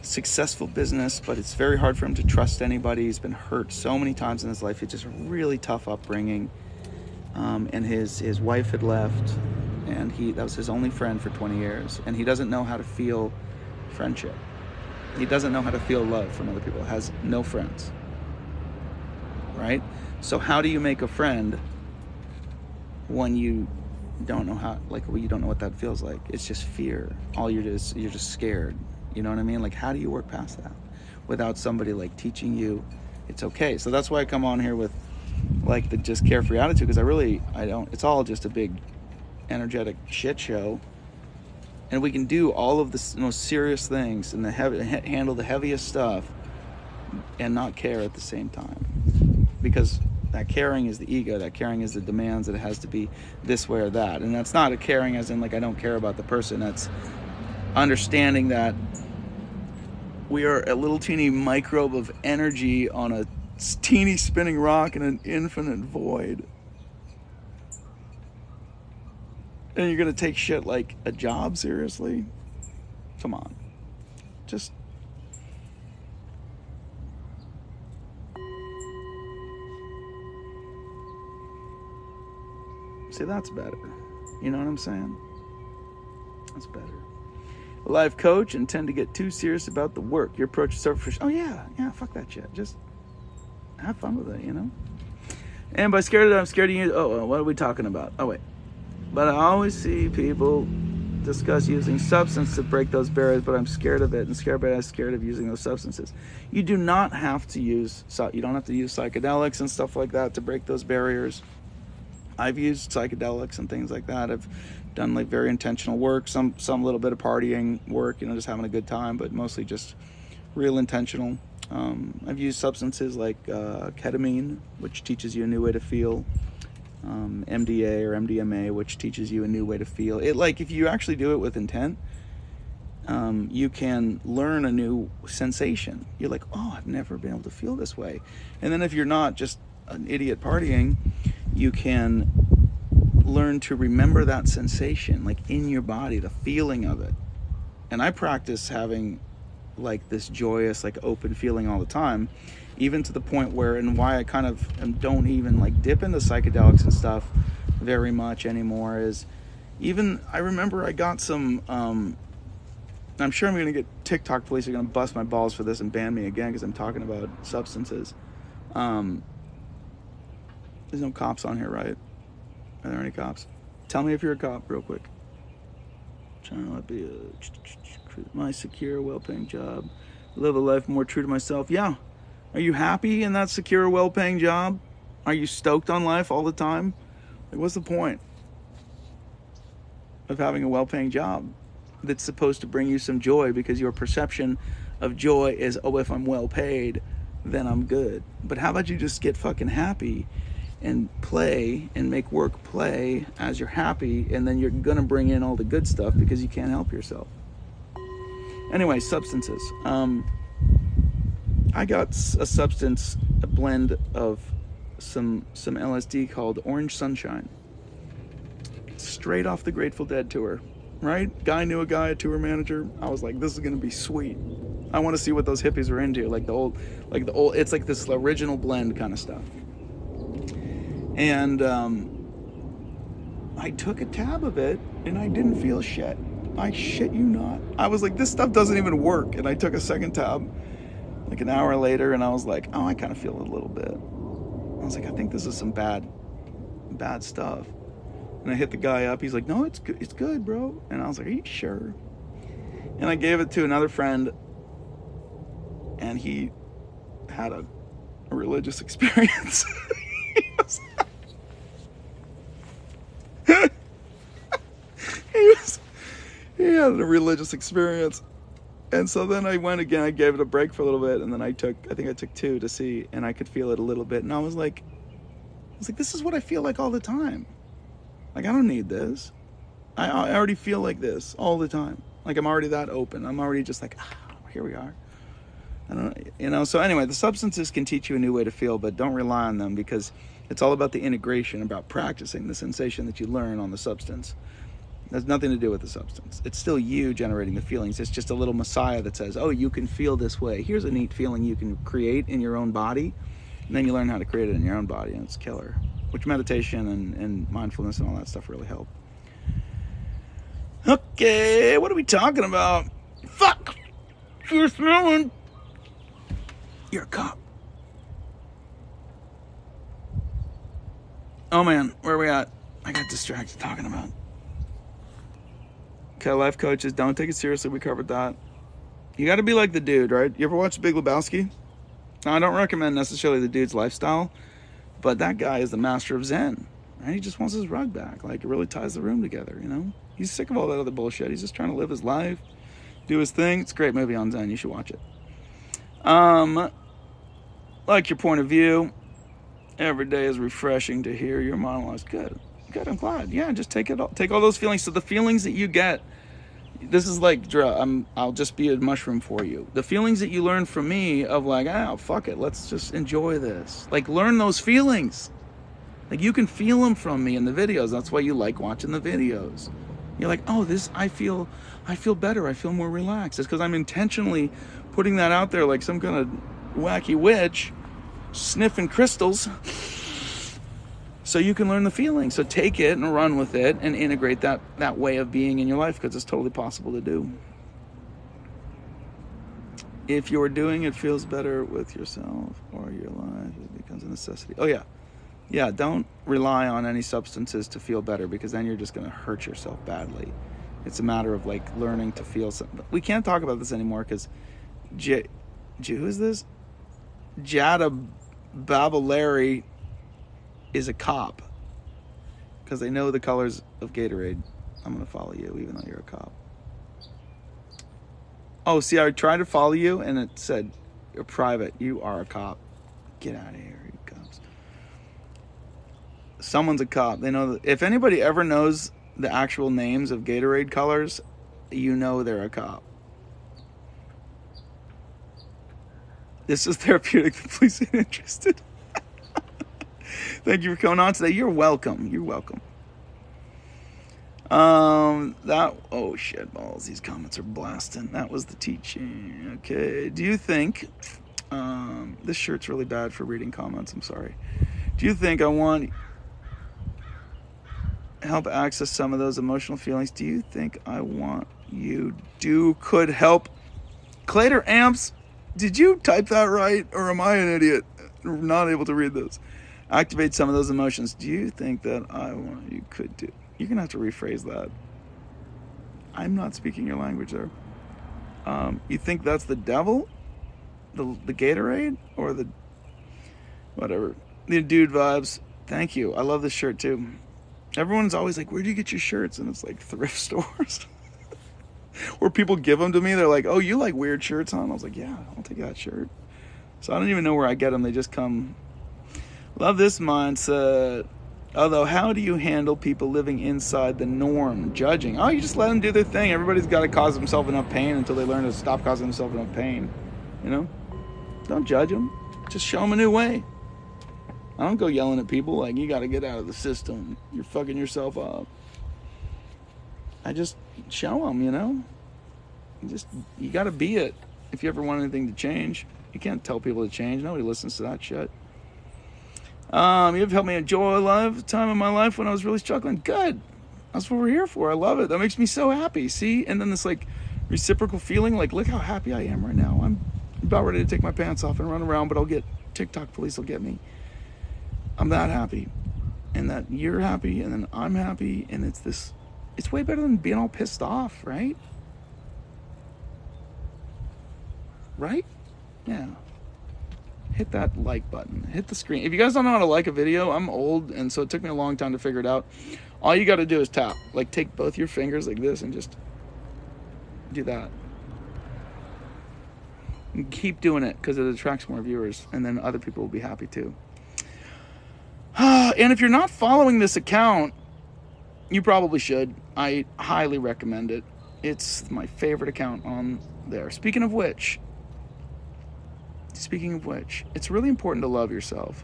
Successful business, but it's very hard for him to trust anybody. He's been hurt so many times in his life. It's just a really tough upbringing. And his wife had left, and that was his only friend for 20 years. And he doesn't know how to feel friendship. He doesn't know how to feel love from other people. Has no friends. Right? So how do you make a friend when you don't know how, like, well, you don't know what that feels like? It's just fear. You're just scared. You know what I mean? Like, how do you work past that without somebody like teaching you it's okay? So that's why I come on here with like the just carefree attitude, because I don't, it's all just a big energetic shit show. And we can do all of the most serious things and handle the heaviest stuff and not care at the same time. Because that caring is the ego. That caring is the demands that it has to be this way or that. And that's not a caring as in like I don't care about the person. That's understanding that we are a little teeny microbe of energy on a teeny spinning rock in an infinite void. And you're going to take shit like a job seriously? Come on. Just... See, that's better. You know what I'm saying? That's better. A life coach and tend to get too serious about the work. Your approach is selfish. Oh, yeah, fuck that shit. Just have fun with it, you know? And by scared of it, I'm scared of you. Oh, what are we talking about? Oh, wait. But I always see people discuss using substance to break those barriers, but I'm scared of it, and I'm scared of using those substances. You do not have to use, you don't have to use psychedelics and stuff like that to break those barriers. I've used psychedelics and things like that. I've done like very intentional work, some little bit of partying work, you know, just having a good time, but mostly just real intentional. I've used substances like ketamine, which teaches you a new way to feel. MDA or MDMA, which teaches you a new way to feel. It, like, if you actually do it with intent, you can learn a new sensation. You're like, oh, I've never been able to feel this way. And then if you're not just an idiot partying, you can learn to remember that sensation, like in your body, the feeling of it. And I practice having like this joyous, like open feeling all the time, even to the point where, and why I kind of don't even like dip into psychedelics and stuff very much anymore, is even, I remember I got some, I'm sure I'm going to get TikTok police are going to bust my balls for this and ban me again because I'm talking about substances. There's no cops on here, right? Are there any cops? Tell me if you're a cop real quick. Trying to be my secure, well-paying job. Live a life more true to myself. Yeah. Are you happy in that secure, well-paying job? Are you stoked on life all the time? Like, what's the point of having a well-paying job that's supposed to bring you some joy, because your perception of joy is, oh, if I'm well-paid, then I'm good. But how about you just get fucking happy and play and make work play as you're happy, and then you're gonna bring in all the good stuff because you can't help yourself. Anyway, substances. I got a substance, a blend of some LSD called Orange Sunshine. Straight off the Grateful Dead tour, right? Guy knew a guy, a tour manager. I was like, this is gonna be sweet. I want to see what those hippies were into, like the old, it's like this original blend kind of stuff. And I took a tab of it, and I didn't feel shit. I shit you not. I was like, this stuff doesn't even work. And I took a second tab, like an hour later, and I was like, oh, I kind of feel it a little bit. I was like, I think this is some bad stuff. And I hit the guy up. He's like, no, it's good, bro. And I was like, are you sure? And I gave it to another friend, and he had a religious experience. He had a religious experience. And so then I went again, I gave it a break for a little bit, and then I think I took 2 to see, and I could feel it a little bit. And I was like, this is what I feel like all the time. Like, I don't need this. I already feel like this all the time. Like, I'm already that open. I'm already just like, here we are. I don't, you know, so anyway, the substances can teach you a new way to feel, but don't rely on them, because it's all about the integration, about practicing the sensation that you learn on the substance. It has nothing to do with the substance. It's still you generating the feelings. It's just a little messiah that says, oh, you can feel this way. Here's a neat feeling you can create in your own body. And then you learn how to create it in your own body, and it's killer. Which meditation and mindfulness and all that stuff really help. Okay, what are we talking about? Fuck! You're smelling. You're a cop. Oh man, where are we at? I got distracted talking about. Okay, life coaches, don't take it seriously. We covered that. You got to be like the dude, right? You ever watch Big Lebowski? Now, I don't recommend necessarily the dude's lifestyle, but that guy is the master of Zen. Right? He just wants his rug back. Like, it really ties the room together, you know? He's sick of all that other bullshit. He's just trying to live his life, do his thing. It's a great movie on Zen. You should watch it. Like your point of view. Every day is refreshing to hear your monologues. Good. I'm glad. Yeah, just take all those feelings. So the feelings that you get, this is like, I'll just be a mushroom for you. The feelings that you learn from me of like, fuck it, let's just enjoy this. Like, learn those feelings. Like, you can feel them from me in the videos. That's why you like watching the videos. You're like, oh, I feel better. I feel more relaxed. It's because I'm intentionally putting that out there like some kind of wacky witch sniffing crystals so you can learn the feeling. So take it and run with it and integrate that way of being in your life, because it's totally possible to do. If you're doing it feels better with yourself or your life, it becomes a necessity. Oh, yeah. Yeah, don't rely on any substances to feel better, because then you're just going to hurt yourself badly. It's a matter of, like, learning to feel something. We can't talk about this anymore because who is this? Jada Babalari is a cop because they know the colors of Gatorade. I'm going to follow you even though you're a cop. Oh, see, I tried to follow you and it said, you're private. You are a cop. Get out of here, you cops. Someone's a cop. They know that. If anybody ever knows the actual names of Gatorade colors, you know they're a cop. This is therapeutic. Please ain't interested. Thank you for coming on today. You're welcome. Oh shit balls. These comments are blasting. That was the teaching. Okay. Do you think, this shirt's really bad for reading comments. I'm sorry. Do you think I want help access some of those emotional feelings? Do you think I want you could help? Clater Amps, did you type that right? Or am I an idiot? Not able to read this. Activate some of those emotions. Do you think that I want you could do? You're going to have to rephrase that. I'm not speaking your language there. You think that's the devil? The Gatorade? Or the... whatever. The dude vibes. Thank you. I love this shirt too. Everyone's always like, where do you get your shirts? And it's like thrift stores. Or people give them to me. They're like, oh, you like weird shirts, huh? And I was like, yeah, I'll take that shirt. So I don't even know where I get them. They just come. Love this mindset. Although, how do you handle people living inside the norm, judging? Oh, you just let them do their thing. Everybody's got to cause themselves enough pain until they learn to stop causing themselves enough pain. You know? Don't judge them. Just show them a new way. I don't go yelling at people like, you got to get out of the system. You're fucking yourself up. I just show them, you know? You got to be it. If you ever want anything to change, you can't tell people to change. Nobody listens to that shit. You've helped me enjoy a lifetime of my life when I was really struggling. Good. That's what we're here for. I love it. That makes me so happy. See? And then this like reciprocal feeling, like, look how happy I am right now. I'm about ready to take my pants off and run around, but TikTok police will get me. I'm that happy. And that you're happy, and then I'm happy, and it's way better than being all pissed off, right? Right? Yeah. Hit that like button. Hit the screen. If you guys don't know how to like a video, I'm old, and so it took me a long time to figure it out. All you got to do is tap. Like, take both your fingers like this and just do that. And keep doing it, because it attracts more viewers, and then other people will be happy too. And if you're not following this account, you probably should. I highly recommend it. It's my favorite account on there. Speaking of which, it's really important to love yourself.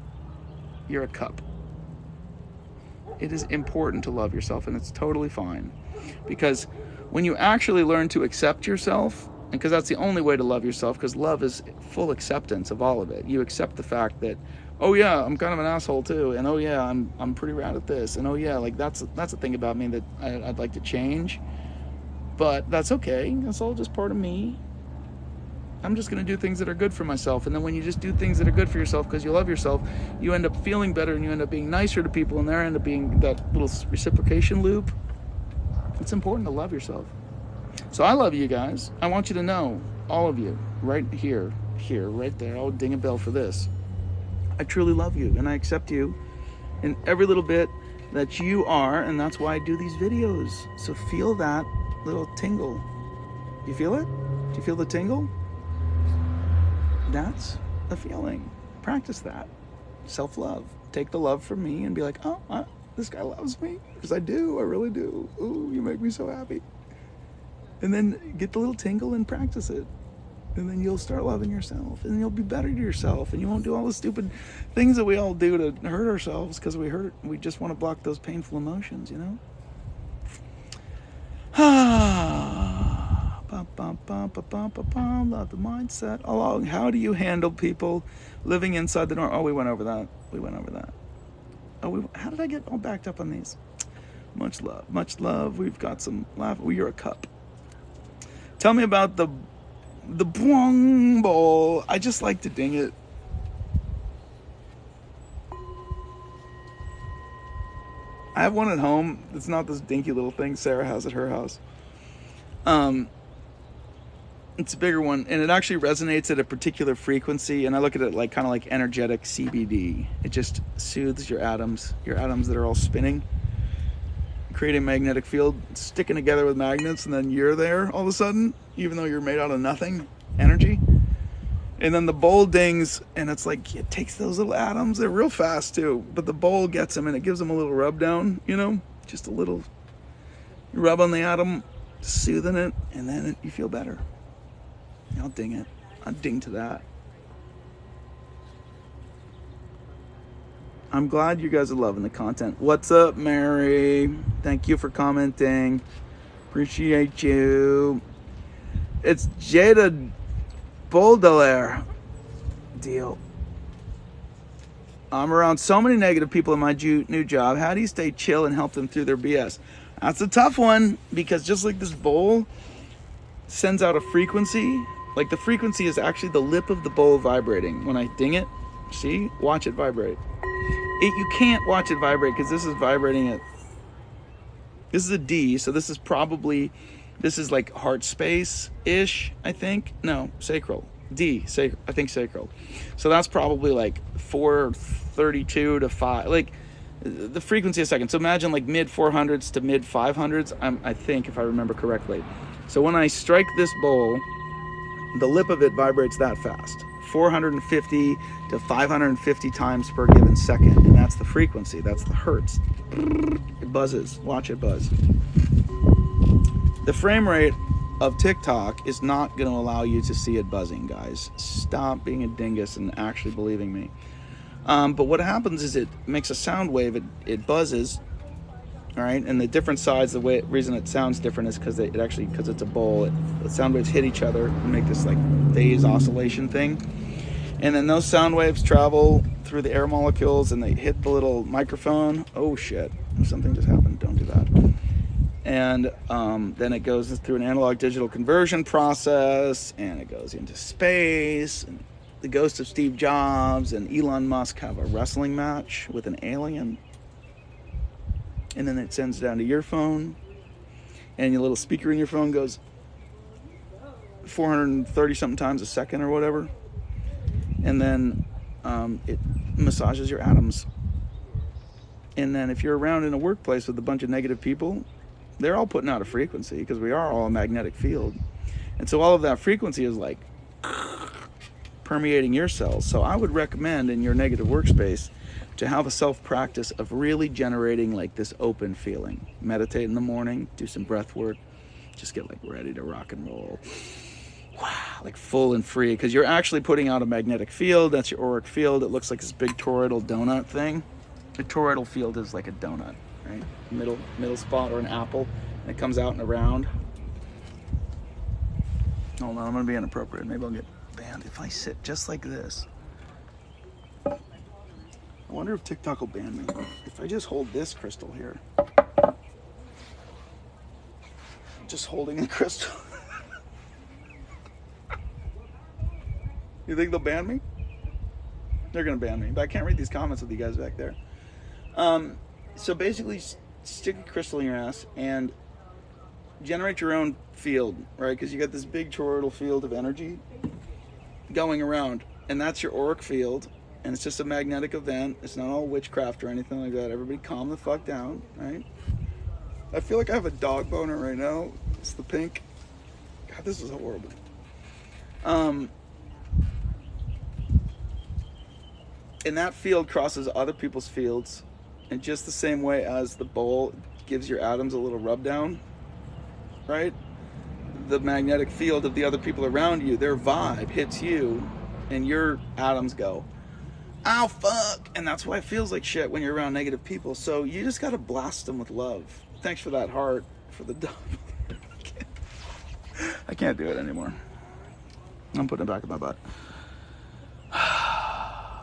You're a cup. It is important to love yourself, and it's totally fine. Because when you actually learn to accept yourself, and because that's the only way to love yourself, because love is full acceptance of all of it. You accept the fact that, oh yeah, I'm kind of an asshole too, and oh yeah, I'm pretty rad at this, and oh yeah, like that's a thing about me that I'd like to change, but that's okay. That's all just part of me. I'm just going to do things that are good for myself. And then when you just do things that are good for yourself because you love yourself, you end up feeling better, and you end up being nicer to people, and there end up being that little reciprocation loop. It's important to love yourself. So I love you guys. I want you to know, all of you, right here, right there. I'll ding a bell for this. I truly love you, and I accept you in every little bit that you are, and that's why I do these videos. So feel that little tingle. You feel it? Do you feel the tingle? That's a feeling. Practice that. Self-love. Take the love from me and be like, oh, this guy loves me. Because I do. I really do. Ooh, you make me so happy. And then get the little tingle and practice it. And then you'll start loving yourself. And you'll be better to yourself. And you won't do all the stupid things that we all do to hurt ourselves because we just want to block those painful emotions, you know? Love the mindset. How do you handle people living inside the norm? Oh, we went over that. How did I get all backed up on these? Much love. We've got some laugh. Oh, you're a cup. Tell me about the bong bowl. I just like to ding it. I have one at home. It's not this dinky little thing Sarah has at her house. It's a bigger one, and it actually resonates at a particular frequency, and I look at it like kind of like energetic CBD. It just soothes your atoms that are all spinning, creating a magnetic field, sticking together with magnets, and then you're there all of a sudden, even though you're made out of nothing, energy. And then the bowl dings, and it's like it takes those little atoms. They're real fast too, but the bowl gets them, and it gives them a little rub down, you know, just a little rub on the atom, soothing it, and then you feel better. I'll ding it. I'll ding to that. I'm glad you guys are loving the content. What's up, Mary? Thank you for commenting. Appreciate you. It's Jada Baudelaire. Deal. I'm around so many negative people in my new job. How do you stay chill and help them through their BS? That's a tough one, because just like this bowl sends out a frequency, like the frequency is actually the lip of the bowl vibrating. When I ding it, see? Watch it vibrate. You can't watch it vibrate because this is vibrating at... This is a D, so this is like heart space-ish, I think. No, sacral. D, I think sacral. So that's probably like 432 to 5, like the frequency a second. So imagine like mid 400s to mid 500s, I think, if I remember correctly. So when I strike this bowl, the lip of it vibrates that fast, 450 to 550 times per given second, and that's the frequency, that's the hertz. It buzzes. Watch it buzz. The frame rate of TikTok is not going to allow you to see it buzzing, guys. Stop being a dingus and actually believing me. But what happens is it makes a sound wave. It buzzes. All right, and the different sides, reason it sounds different is because it's a bowl. The sound waves hit each other and make this like phase oscillation thing, and then those sound waves travel through the air molecules and they hit the little microphone. Oh shit! Something just happened. Don't do that. And then it goes through an analog digital conversion process, and it goes into space. And the ghost of Steve Jobs and Elon Musk have a wrestling match with an alien. And then it sends down to your phone, and your little speaker in your phone goes 430 something times a second or whatever. And then it massages your atoms. And then if you're around in a workplace with a bunch of negative people, they're all putting out a frequency because we are all a magnetic field. And so all of that frequency is like permeating your cells. So I would recommend in your negative workspace to have a self-practice of really generating like this open feeling. Meditate in the morning, do some breath work, just get like ready to rock and roll. Wow, like full and free, because you're actually putting out a magnetic field. That's your auric field. It looks like this big toroidal donut thing. The toroidal field is like a donut, right? Middle spot, or an apple, and it comes out and around. Hold on, I'm gonna be inappropriate. Maybe I'll get banned if I sit just like this. I wonder if TikTok will ban me. If I just hold this crystal here. Just holding the crystal. You think they'll ban me? They're going to ban me. But I can't read these comments with you guys back there. So basically, stick a crystal in your ass and generate your own field, right? Because you got this big toroidal field of energy going around. And that's your auric field. And it's just a magnetic event. It's not all witchcraft or anything like that. Everybody calm the fuck down, right? I feel like I have a dog boner right now. It's the pink. God, this is horrible. And that field crosses other people's fields in just the same way as the bowl gives your atoms a little rub down, right? The magnetic field of the other people around you, their vibe hits you, and your atoms go, ow, fuck. And that's why it feels like shit when you're around negative people. So you just gotta blast them with love. Thanks for that heart for the dog. I can't do it anymore. I'm putting it back in my butt. I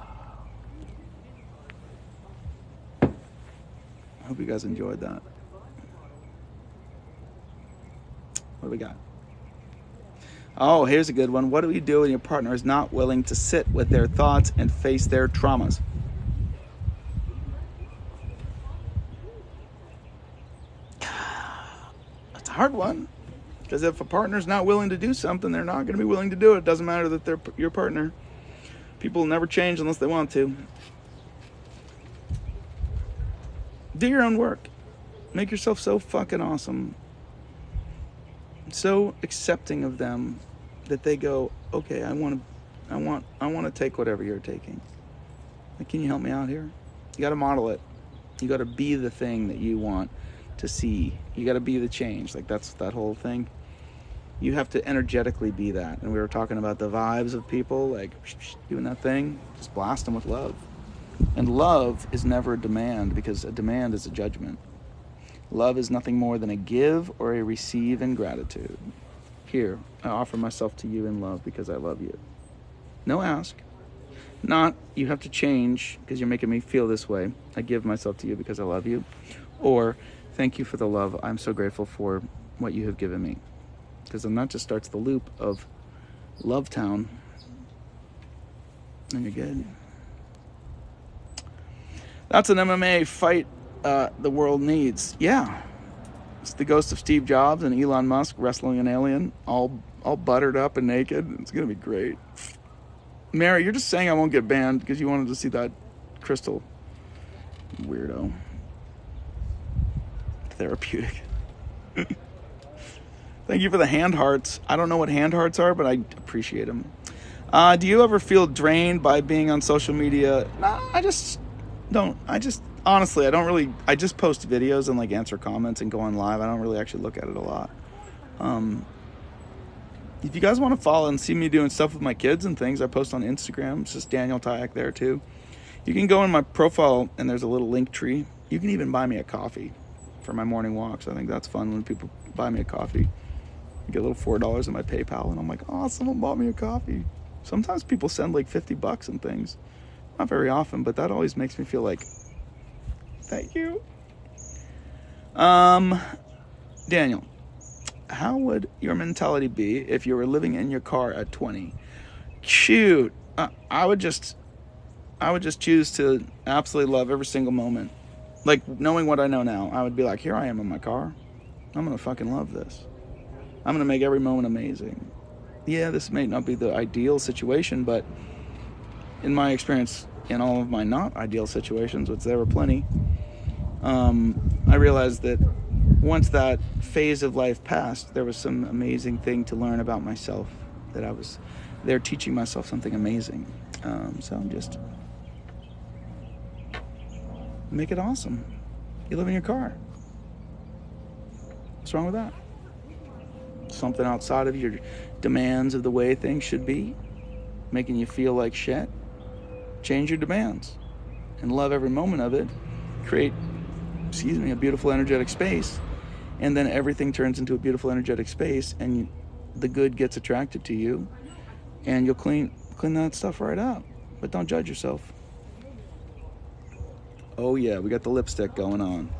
hope you guys enjoyed that. What do we got? Oh, here's a good one. What do you do when your partner is not willing to sit with their thoughts and face their traumas? That's a hard one. Because if a partner's not willing to do something, they're not going to be willing to do it. It doesn't matter that they're your partner. People will never change unless they want to. Do your own work. Make yourself so fucking awesome. So accepting of them that they go, okay, I want to take whatever you're taking. Like, can you help me out here? You got to model it. You got to be the thing that you want to see. You got to be the change. Like, that's that whole thing. You have to energetically be that. And we were talking about the vibes of people, like doing that thing. Just blast them with love. And love is never a demand, because a demand is a judgment. Love is nothing more than a give or a receive in gratitude. Here, I offer myself to you in love because I love you. No ask. Not, you have to change because you're making me feel this way. I give myself to you because I love you. Or, thank you for the love. I'm so grateful for what you have given me. Because then that just starts the loop of Love Town. And you're good. That's an MMA fight the world needs. Yeah. It's the ghost of Steve Jobs and Elon Musk wrestling an alien, all buttered up and naked. It's going to be great. Mary, you're just saying I won't get banned because you wanted to see that crystal. Weirdo. Therapeutic. Thank you for the hand hearts. I don't know what hand hearts are, but I appreciate them. Do you ever feel drained by being on social media? Nah, I just don't. Honestly, I don't really. I just post videos and like answer comments and go on live. I don't really actually look at it a lot. If you guys want to follow and see me doing stuff with my kids and things, I post on Instagram. It's just Daniel Tyack there too. You can go in my profile and there's a little link tree. You can even buy me a coffee for my morning walks. I think that's fun when people buy me a coffee. I get a little $4 in my PayPal and I'm like, oh, someone bought me a coffee. Sometimes people send like $50 and things. Not very often, but that always makes me feel like, thank you. Daniel, how would your mentality be if you were living in your car at 20? Shoot, I would just choose to absolutely love every single moment. Like, knowing what I know now, I would be like, here I am in my car. I'm going to fucking love this. I'm going to make every moment amazing. Yeah, this may not be the ideal situation, but in my experience, in all of my not ideal situations, which there were plenty, I realized that once that phase of life passed, there was some amazing thing to learn about myself, that I was there teaching myself something amazing. So I'm just, make it awesome. You live in your car. What's wrong with that? Something outside of your demands of the way things should be, making you feel like shit. Change your demands and love every moment of it. Create, a beautiful energetic space, and then everything turns into a beautiful energetic space, and the good gets attracted to you, and you'll clean that stuff right up. But don't judge yourself. Oh yeah, we got the lipstick going on.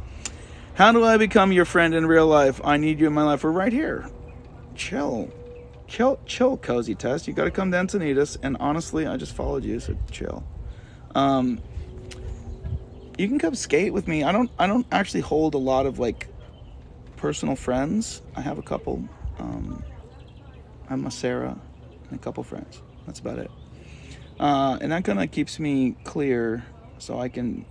How do I become your friend in real life? I need you in my life. We're right here. Chill, Cozy Test. You got to come to Encinitas, and honestly, I just followed you, so chill. You can come skate with me. I don't actually hold a lot of like personal friends. I have a couple. I'm a Sarah and a couple friends. That's about it. And that kind of keeps me clear, so I don't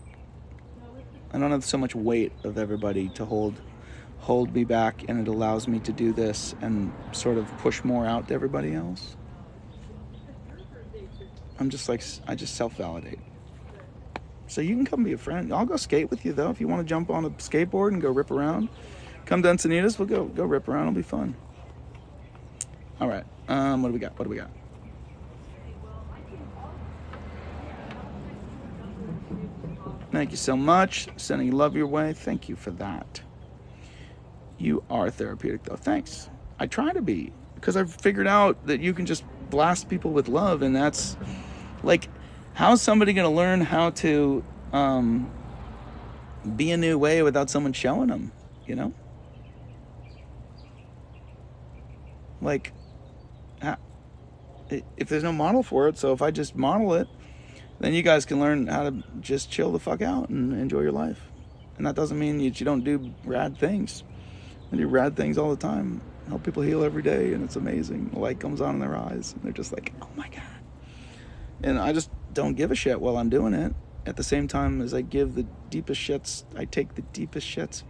have so much weight of everybody to hold me back, and it allows me to do this and sort of push more out to everybody else. I just self-validate. So you can come be a friend. I'll go skate with you, though. If you want to jump on a skateboard and go rip around, come to Encinitas. We'll go rip around. It'll be fun. All right. What do we got? Thank you so much. Sending love your way. Thank you for that. You are therapeutic, though. Thanks. I try to be, because I've figured out that you can just blast people with love, and that's like, how's somebody going to learn how to be a new way without someone showing them, you know? Like, if there's no model for it, so if I just model it, then you guys can learn how to just chill the fuck out and enjoy your life. And that doesn't mean that you don't do rad things. I do rad things all the time. Help people heal every day, and it's amazing. The light comes on in their eyes, and they're just like, oh my God. And I just don't give a shit while I'm doing it. At the same time as I give the deepest shits, I take the deepest shits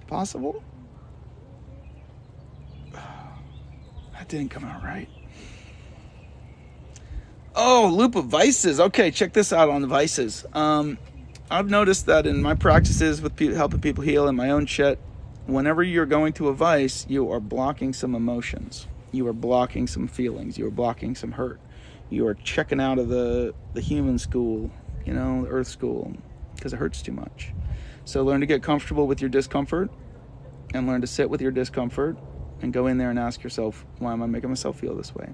possible. That didn't come out right. Oh, loop of vices. Okay, check this out on the vices. I've noticed that in my practices with helping people heal and my own shit, whenever you're going to a vice, you are blocking some emotions. You are blocking some feelings. You are blocking some hurt. You are checking out of the human school, the earth school, because it hurts too much. So learn to get comfortable with your discomfort and learn to sit with your discomfort and go in there and ask yourself, why am I making myself feel this way?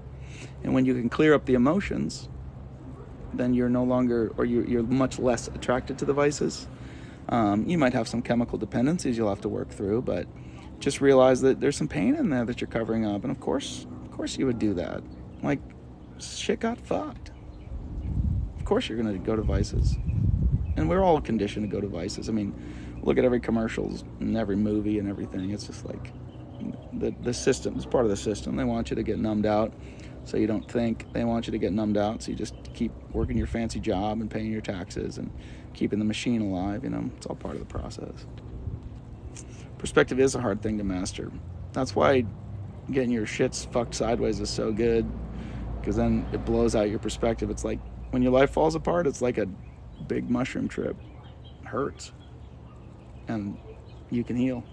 And when you can clear up the emotions, then you're no longer, or you're much less attracted to the vices. You might have some chemical dependencies you'll have to work through, but just realize that there's some pain in there that you're covering up. And of course you would do that. Like, shit got fucked. Of course you're going to go to vices. And we're all conditioned to go to vices. I mean, look at every commercials and every movie and everything. It's just like the system. It's part of the system. They want you to get numbed out so you don't think. They want you to get numbed out so you just keep working your fancy job and paying your taxes and keeping the machine alive. It's all part of the process. Perspective is a hard thing to master. That's why getting your shits fucked sideways is so good, because then it blows out your perspective. It's like when your life falls apart, it's like a big mushroom trip. It hurts. And you can heal.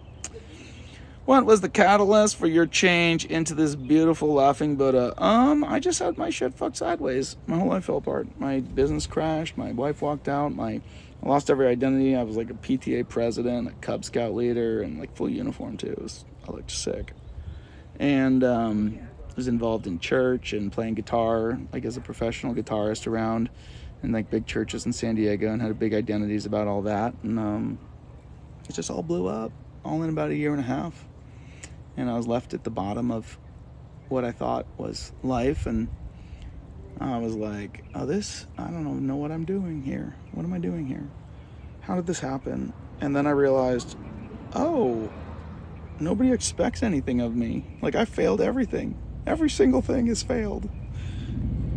What was the catalyst for your change into this beautiful laughing Buddha? I just had my shit fucked sideways. My whole life fell apart. My business crashed. My wife walked out. I lost every identity. I was like a PTA president, a Cub Scout leader, and like full uniform too. I looked sick. And was involved in church and playing guitar, like as a professional guitarist around in like big churches in San Diego, and had big identities about all that. And it just all blew up, all in about a year and a half. And I was left at the bottom of what I thought was life, and I was like, I don't know what I'm doing here. What am I doing here? How did this happen? And then I realized, nobody expects anything of me. Like, I failed everything. Every single thing has failed.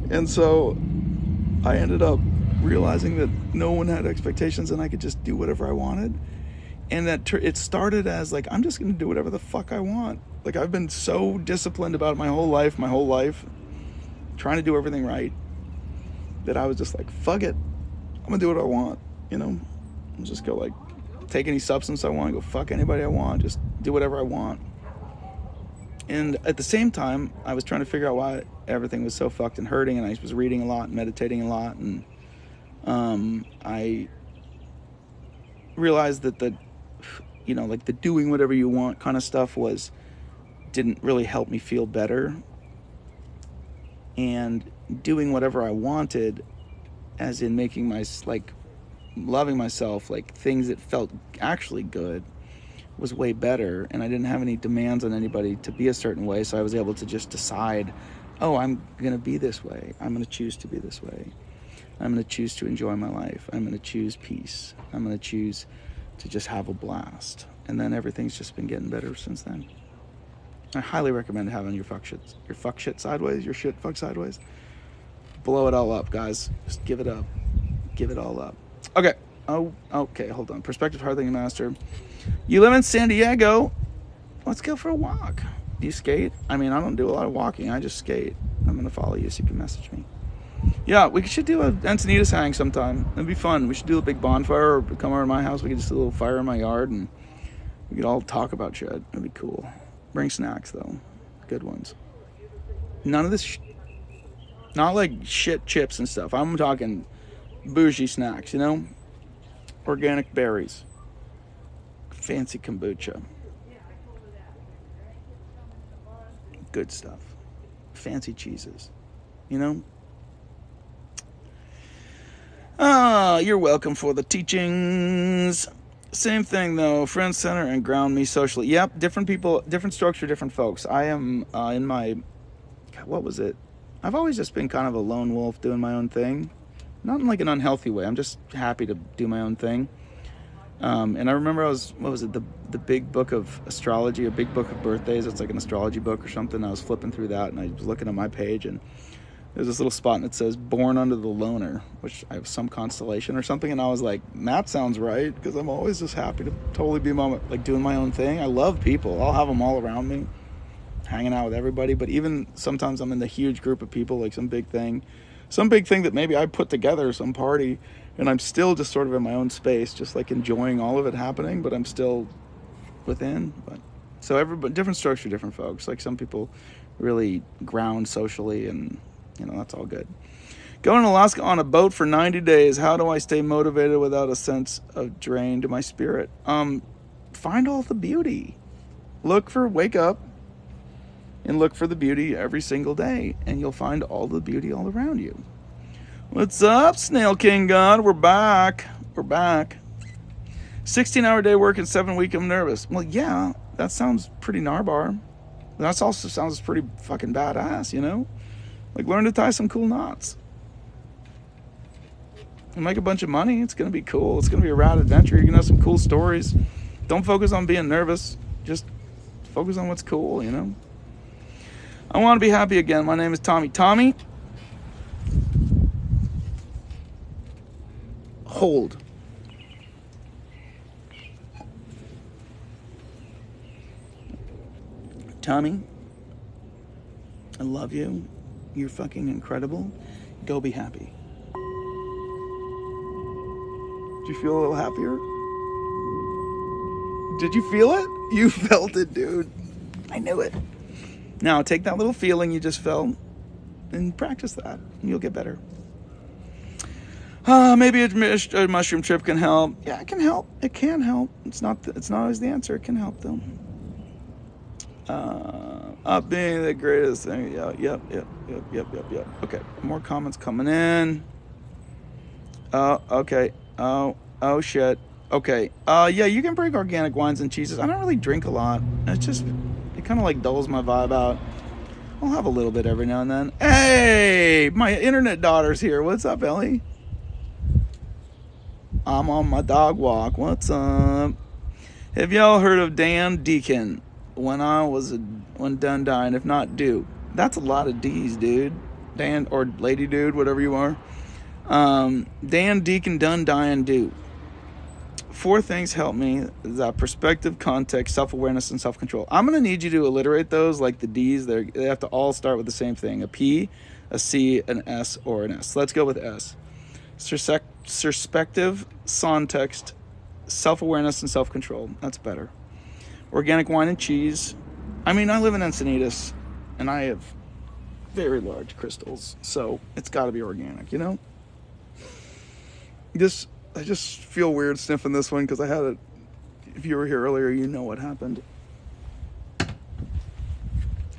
And so I ended up realizing that no one had expectations and I could just do whatever I wanted. And that it started as like, I'm just going to do whatever the fuck I want. Like, I've been so disciplined about it my whole life, trying to do everything right, that I was just like, fuck it. I'm going to do what I want, I'll just go like, take any substance I want, go fuck anybody I want, just do whatever I want. And at the same time, I was trying to figure out why everything was so fucked and hurting, and I was reading a lot and meditating a lot, and I realized that the doing whatever you want kind of stuff didn't really help me feel better. And doing whatever I wanted, as in loving myself, like things that felt actually good, was way better. And I didn't have any demands on anybody to be a certain way, so I was able to just decide, I'm gonna be this way. I'm gonna choose to be this way. I'm gonna choose to enjoy my life. I'm gonna choose peace. I'm gonna choose to just have a blast. And then everything's just been getting better since then. I highly recommend having your fuck shit sideways, your shit fucked sideways. blow it all up, guys. Just give it up. Give it all up. Okay. Oh, okay. Hold on. Perspective Hard Thinking Master. You live in San Diego. Let's go for a walk. Do you skate? I mean, I don't do a lot of walking. I just skate. I'm going to follow you so you can message me. Yeah, we should do a Encinitas hang sometime. It'd be fun. We should do a big bonfire or come over to my house. We could just do a little fire in my yard and we could all talk about shit. It'd be cool. Bring snacks, though. Good ones. None of this not like shit chips and stuff. I'm talking bougie snacks, you know? Organic berries. Fancy kombucha. Good stuff. Fancy cheeses. You know? You're welcome for the teachings. Same thing, though. Friend center and ground me socially. Yep, different people, different strokes for different folks. I am in my... What was it? I've always just been kind of a lone wolf doing my own thing. Not in like an unhealthy way. I'm just happy to do my own thing. And I remember what was it? The big book of astrology, a big book of birthdays. It's like an astrology book or something. I was flipping through that and I was looking at my page and there's this little spot and it says born under the loner, which I have some constellation or something. And I was like, that sounds right. Because I'm always just happy to totally be like doing my own thing. I love people. I'll have them all around me, hanging out with everybody. But even sometimes I'm in the huge group of people, like some big thing that maybe I put together, some party, and I'm still just sort of in my own space, just like enjoying all of it happening, but I'm still within. But so everybody, different strokes for different folks. Like some people really ground socially, and you know, that's all good. Going to Alaska on a boat for 90 days. How do I stay motivated without a sense of drain to my spirit? Find all the beauty. Wake up and look for the beauty every single day, and you'll find all the beauty all around you. What's up, Snail King God? We're back. 16-hour day work and 7-week I'm nervous. Well, yeah, that sounds pretty narbar. That also sounds pretty fucking badass, you know? Like, learn to tie some cool knots. And make a bunch of money. It's going to be cool. It's going to be a rad adventure. You're going to have some cool stories. Don't focus on being nervous. Just focus on what's cool, you know? I want to be happy again. My name is Tommy. Tommy, hold. Tommy, I love you. You're fucking incredible. Go be happy. Did you feel a little happier? Did you feel it? You felt it, dude. I knew it. Now, take that little feeling you just felt and practice that, and you'll get better. Maybe a mushroom trip can help. Yeah, it can help. It can help. It's not always the answer. It can help, though. Up being the greatest thing. Yep. Okay, more comments coming in. Okay. Oh, shit. Okay. Yeah, you can bring organic wines and cheeses. I don't really drink a lot. It kind of like dulls my vibe out. I'll have a little bit every now and then. Hey, my internet daughter's here. What's up, Ellie? I'm on my dog walk. What's up? Have y'all heard of Dan Deacon? When done dying, if not do. That's a lot of D's, dude. Dan or lady dude, whatever you are. Dan Deacon, done dying, do. 4 things help me: that perspective, context, self-awareness, and self-control. I'm going to need you to alliterate those like the D's. They have to all start with the same thing: a P, a C, an S, or an S. Let's go with S. Perspective, context, self-awareness, and self-control. That's better. Organic wine and cheese. I mean, I live in Encinitas, and I have very large crystals, so it's got to be organic, you know? I just feel weird sniffing this one because I had it. If you were here earlier, you know what happened.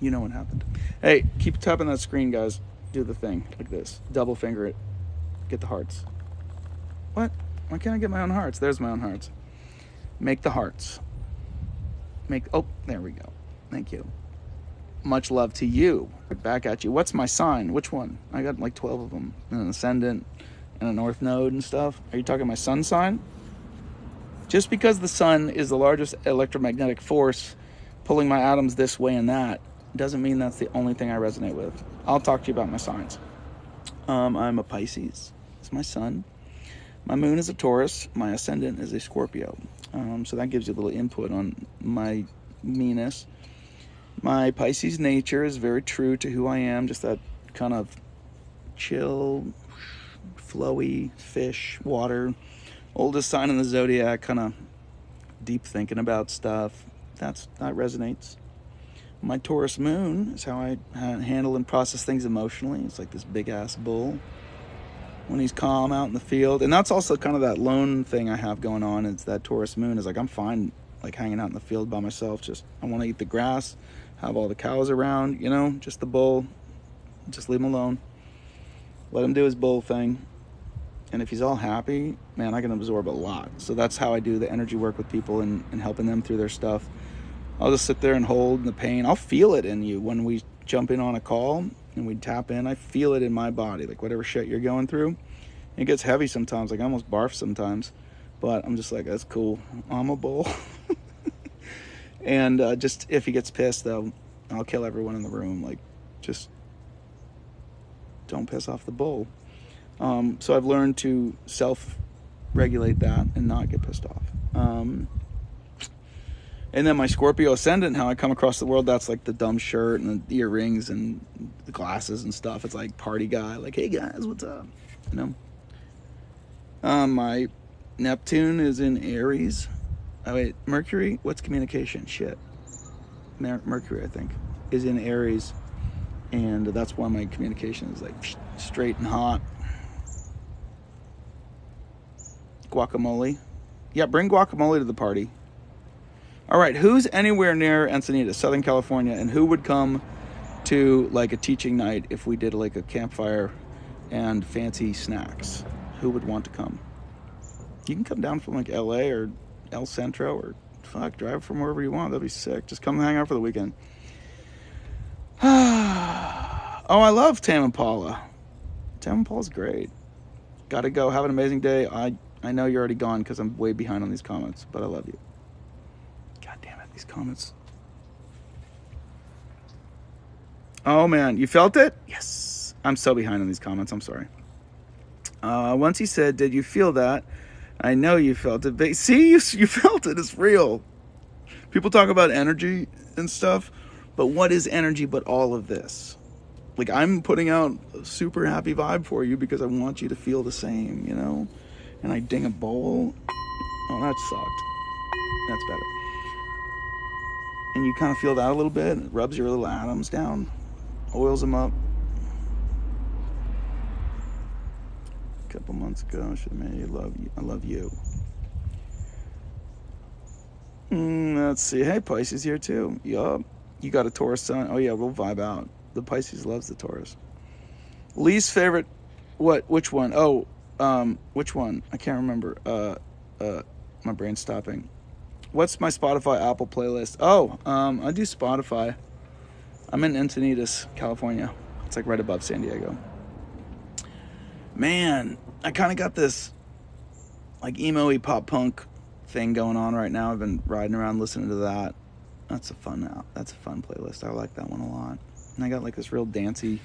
You know what happened. Hey, keep tapping that screen, guys. Do the thing like this. Double finger it. Get the hearts. What? Why can't I get my own hearts? There's my own hearts. Make the hearts. Oh, there we go. Thank you. Much love to you. Back at you. What's my sign? Which one? I got like 12 of them. An ascendant and a north node and stuff. Are you talking my sun sign? Just because the sun is the largest electromagnetic force pulling my atoms this way and that doesn't mean that's the only thing I resonate with. I'll talk to you about my signs. I'm a Pisces. It's my sun. My moon is a Taurus. My ascendant is a Scorpio. So that gives you a little input on my meanness. My Pisces nature is very true to who I am. Just that kind of chill, flowy, fish, water. Oldest sign in the zodiac, kind of deep thinking about stuff. That resonates. My Taurus moon is how I handle and process things emotionally. It's like this big ass bull when he's calm out in the field. And that's also kind of that lone thing I have going on. It's that Taurus moon is like, I'm fine like hanging out in the field by myself. Just, I want to eat the grass, have all the cows around, you know, just the bull. Just leave him alone. Let him do his bull thing. And if he's all happy, man, I can absorb a lot. So that's how I do the energy work with people and helping them through their stuff. I'll just sit there and hold the pain. I'll feel it in you when we jump in on a call and we tap in. I feel it in my body, like whatever shit you're going through. It gets heavy sometimes, like I almost barf sometimes. But I'm just like, that's cool. I'm a bull. And just if he gets pissed, though, I'll kill everyone in the room. Like, just don't piss off the bull. So I've learned to self-regulate that and not get pissed off. And then my Scorpio ascendant, how I come across the world, that's like the dumb shirt and the earrings and the glasses and stuff. It's like party guy, like, hey guys, what's up? You know? My Neptune is in Aries. Oh wait, Mercury? What's communication? Shit. Mercury, I think, is in Aries. And that's why my communication is like straight and hot. Guacamole. Yeah, bring guacamole to the party. All right, who's anywhere near Encinitas, Southern California, and who would come to like a teaching night if we did like a campfire and fancy snacks? Who would want to come? You can come down from like LA or El Centro or drive from wherever you want. That'd be sick. Just come hang out for the weekend. Oh, I love Tame Impala. Tame Impala's great. Gotta go. Have an amazing day. I know you're already gone because I'm way behind on these comments, but I love you. God damn it, these comments. Oh man, you felt it? Yes. I'm so behind on these comments. I'm sorry. Once he said, did you feel that? I know you felt it. But see, you felt it. It's real. People talk about energy and stuff, but what is energy but all of this? Like, I'm putting out a super happy vibe for you because I want you to feel the same, you know? And I ding a bowl. Oh, that sucked. That's better. And you kind of feel that a little bit. It rubs your little atoms down, oils them up. A couple months ago, I should have made you love you. I love you. Let's see. Hey, Pisces here too. Yup. You got a Taurus sun. Oh yeah, we'll vibe out. The Pisces loves the Taurus. Least favorite. What? Which one? Oh, which one? I can't remember. My brain's stopping. What's my Spotify Apple playlist? Oh, I do Spotify. I'm in Encinitas, California. It's like right above San Diego. Man, I kind of got this like emo-y pop punk thing going on right now. I've been riding around listening to that. That's a fun playlist. I like that one a lot. And I got like this real dancey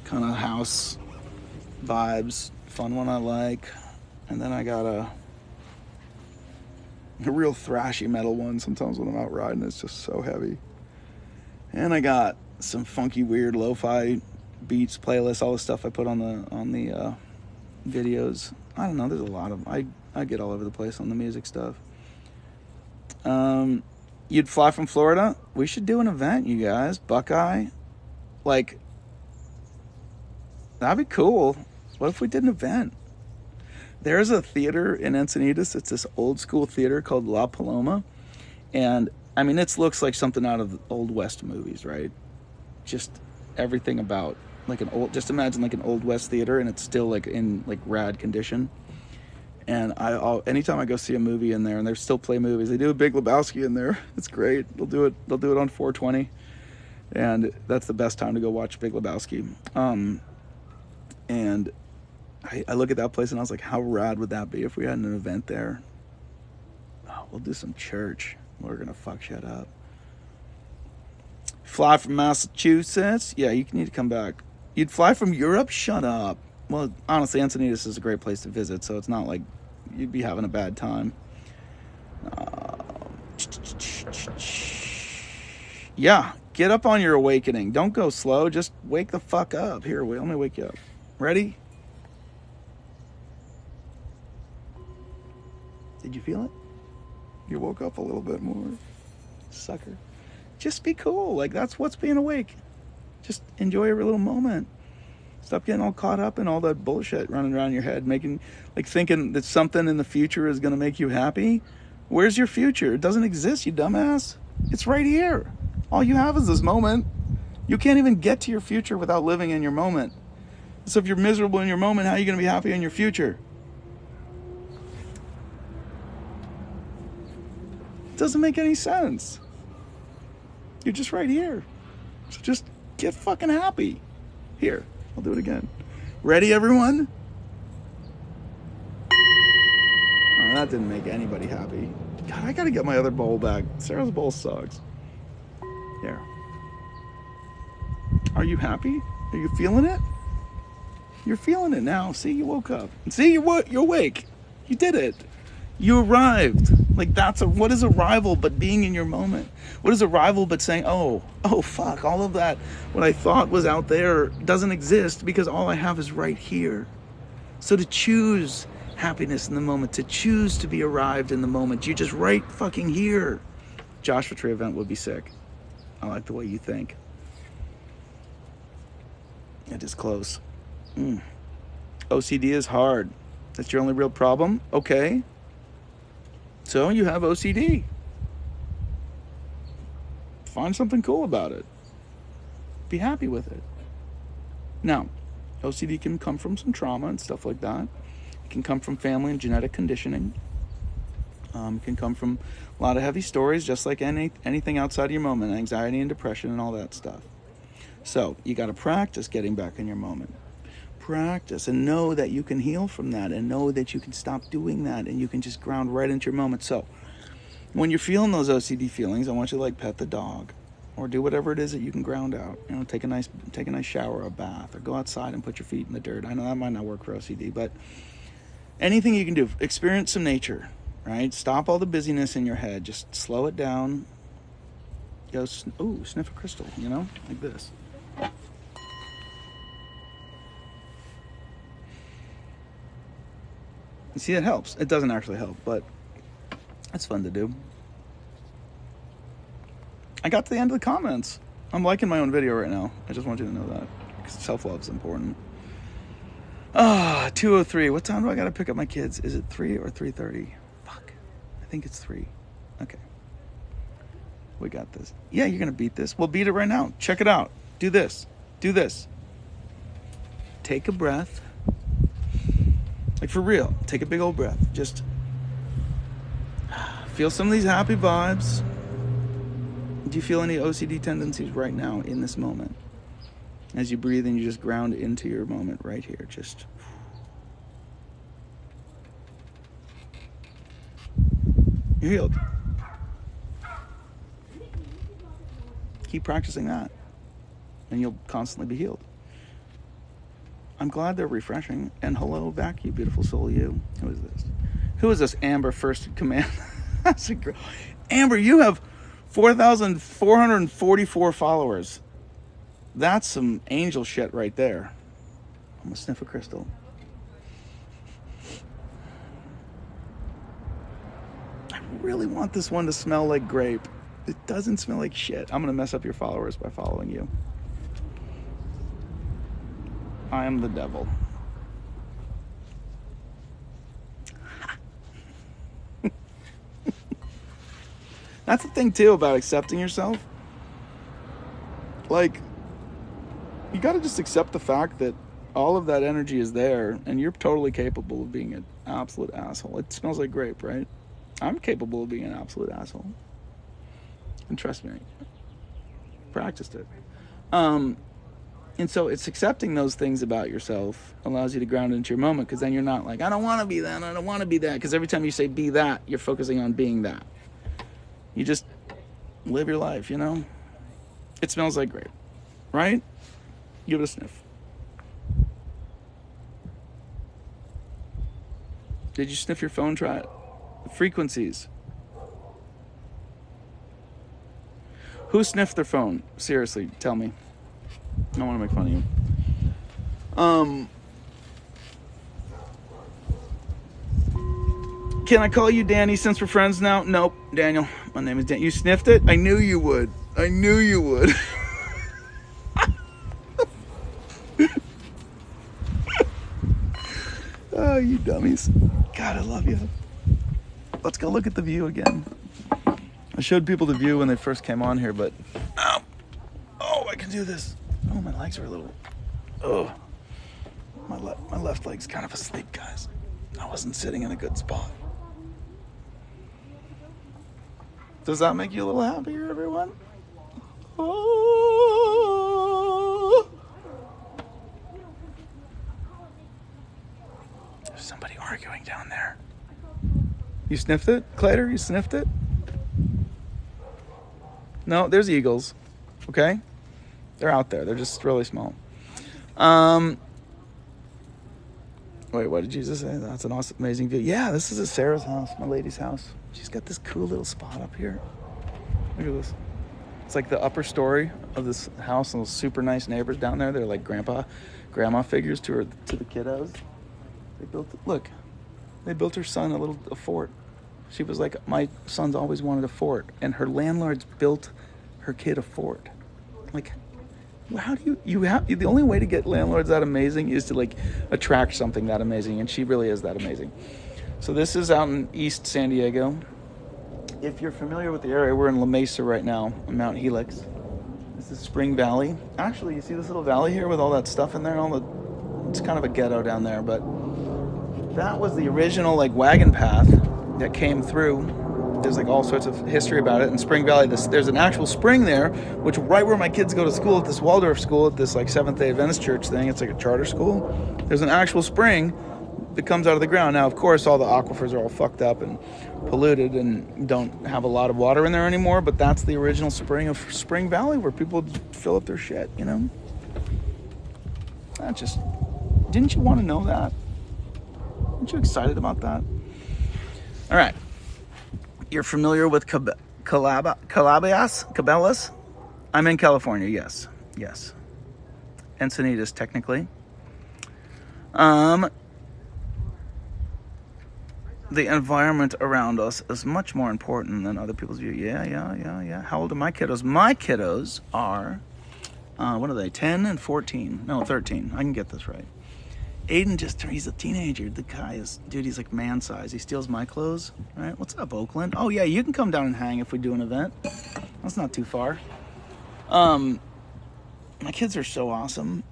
kind of house vibes, fun one I like. And then I got a real thrashy metal one. Sometimes when I'm out riding, it's just so heavy. And I got some funky, weird lo-fi beats playlist, all the stuff I put on the videos. I don't know. There's a lot of I get all over the place on the music stuff. You'd fly from Florida? We should do an event, you guys. Buckeye. Like, that'd be cool. What if we did an event? There's a theater in Encinitas. It's this old school theater called La Paloma. And, I mean, it looks like something out of the Old West movies, right? Just everything about, like just imagine like an Old West theater and it's still like in like rad condition. And anytime I go see a movie in there, and they still play movies, they do a Big Lebowski in there. It's great. They'll do it on 420, and that's the best time to go watch Big Lebowski. And I look at that place, and I was like, how rad would that be if we had an event there? Oh, we'll do some church. We're gonna fuck shit up. Fly from Massachusetts. Yeah, you need to come back. You'd fly from Europe? Shut up. Well, honestly, Encinitas is a great place to visit, so it's not like you'd be having a bad time. Yeah, get up on your awakening. Don't go slow. Just wake the fuck up. Here, wait, let me wake you up. Ready? Did you feel it? You woke up a little bit more. Sucker. Just be cool. Like, that's what's being awake. Just enjoy every little moment. Stop getting all caught up in all that bullshit running around your head, thinking that something in the future is going to make you happy. Where's your future? It doesn't exist, you dumbass. It's right here. All you have is this moment. You can't even get to your future without living in your moment. So if you're miserable in your moment, how are you going to be happy in your future? It doesn't make any sense. You're just right here. So just get fucking happy. Here, I'll do it again. Ready, everyone? Oh, that didn't make anybody happy. God, I gotta get my other bowl back. Sarah's bowl sucks. There. Are you happy? Are you feeling it? You're feeling it now. See, you woke up. See, you're awake. You did it. You arrived. Like, what is arrival but being in your moment? What is arrival but saying, oh fuck, all of that, what I thought was out there doesn't exist because all I have is right here. So to choose happiness in the moment, to choose to be arrived in the moment, you're just right fucking here. Joshua Tree event would be sick. I like the way you think. It is close. OCD is hard. That's your only real problem? Okay. So you have OCD. Find something cool about it. Be happy with it. Now, OCD can come from some trauma and stuff like that. It can come from family and genetic conditioning. It can come from a lot of heavy stories, just like anything outside of your moment, anxiety and depression and all that stuff. So you got to practice getting back in your moment. Practice and know that you can heal from that, and know that you can stop doing that, and you can just ground right into your moment. So when you're feeling those OCD feelings, I want you to like pet the dog or do whatever it is that you can ground out. You know, take a nice shower or a bath, or go outside and put your feet in the dirt. I know that might not work for OCD, but anything you can do. Experience some nature, right? Stop all the busyness in your head. Just slow it down. Go, sniff a crystal, like this. You see, it helps. It doesn't actually help, but it's fun to do. I got to the end of the comments. I'm liking my own video right now. I just want you to know that, because self-love is important. 2:03. What time do I got to pick up my kids? Is it 3 or 3:30? Fuck. I think it's 3. Okay. We got this. Yeah, you're going to beat this. We'll beat it right now. Check it out. Do this. Do this. Take a breath. Like, for real. Take a big old breath. Just feel some of these happy vibes. Do you feel any OCD tendencies right now in this moment? As you breathe and you just ground into your moment right here. Just you're healed. Keep practicing that, and you'll constantly be healed. I'm glad they're refreshing. And hello back, you beautiful soul, you. Who is this? Who is this Amber First in Command? That's a girl. Amber, you have 4,444 followers. That's some angel shit right there. I'm gonna sniff a crystal. I really want this one to smell like grape. It doesn't smell like shit. I'm gonna mess up your followers by following you. I am the devil. That's the thing too about accepting yourself. Like, you gotta just accept the fact that all of that energy is there, and you're totally capable of being an absolute asshole. It smells like grape, right? I'm capable of being an absolute asshole. And trust me, practiced it. And so it's accepting those things about yourself allows you to ground into your moment, because then you're not like, I don't want to be that, I don't want to be that. Because every time you say be that, you're focusing on being that. You just live your life, It smells like grape, right? Give it a sniff. Did you sniff your phone? Try it. Frequencies. Who sniffed their phone? Seriously, tell me. I don't want to make fun of you. Can I call you Danny since we're friends now? Nope, Daniel. My name is Dan. You sniffed it? I knew you would. I knew you would. Oh, you dummies. God, I love you. Let's go look at the view again. I showed people the view when they first came on here, but... Oh, I can do this. Oh, my legs are a little... Oh. My left leg's kind of asleep, guys. I wasn't sitting in a good spot. Does that make you a little happier, everyone? Oh. There's somebody arguing down there. You sniffed it, Clater? You sniffed it? No, there's eagles. Okay? They're out there. They're just really small. Wait, what did Jesus say? That's an awesome, amazing view. Yeah, this is Sarah's house, my lady's house. She's got this cool little spot up here. Look at this. It's like the upper story of this house, and those super nice neighbors down there. They're like grandma figures to the kiddos. They built her son a fort. She was like, my son's always wanted a fort, and her landlords built her kid a fort. Like, how do you have the only way to get landlords that amazing is to like attract something that amazing, and she really is that amazing. So this is out in East San Diego. If you're familiar with the area, we're in La Mesa right now on Mount Helix. This is Spring Valley. Actually, you see this little valley here with all that stuff in there? It's kind of a ghetto down there, but that was the original like wagon path that came through. There's like all sorts of history about it. In Spring Valley, there's an actual spring there, which right where my kids go to school at this Waldorf school, at this like Seventh-day Adventist church thing. It's like a charter school. There's an actual spring that comes out of the ground. Now, of course, all the aquifers are all fucked up and polluted and don't have a lot of water in there anymore, but that's the original spring of Spring Valley where people fill up their shit, you know? Didn't you want to know that? Aren't you excited about that? All right. You're familiar with Cabela's? I'm in California, yes. Encinitas, technically. The environment around us is much more important than other people's view. Yeah. How old are my kiddos? My kiddos are, what are they, 10 and 14? No, 13. I can get this right. Aiden he's a teenager. The guy he's like man size. He steals my clothes, right? What's up, Oakland? Oh yeah, you can come down and hang if we do an event. That's not too far. My kids are so awesome.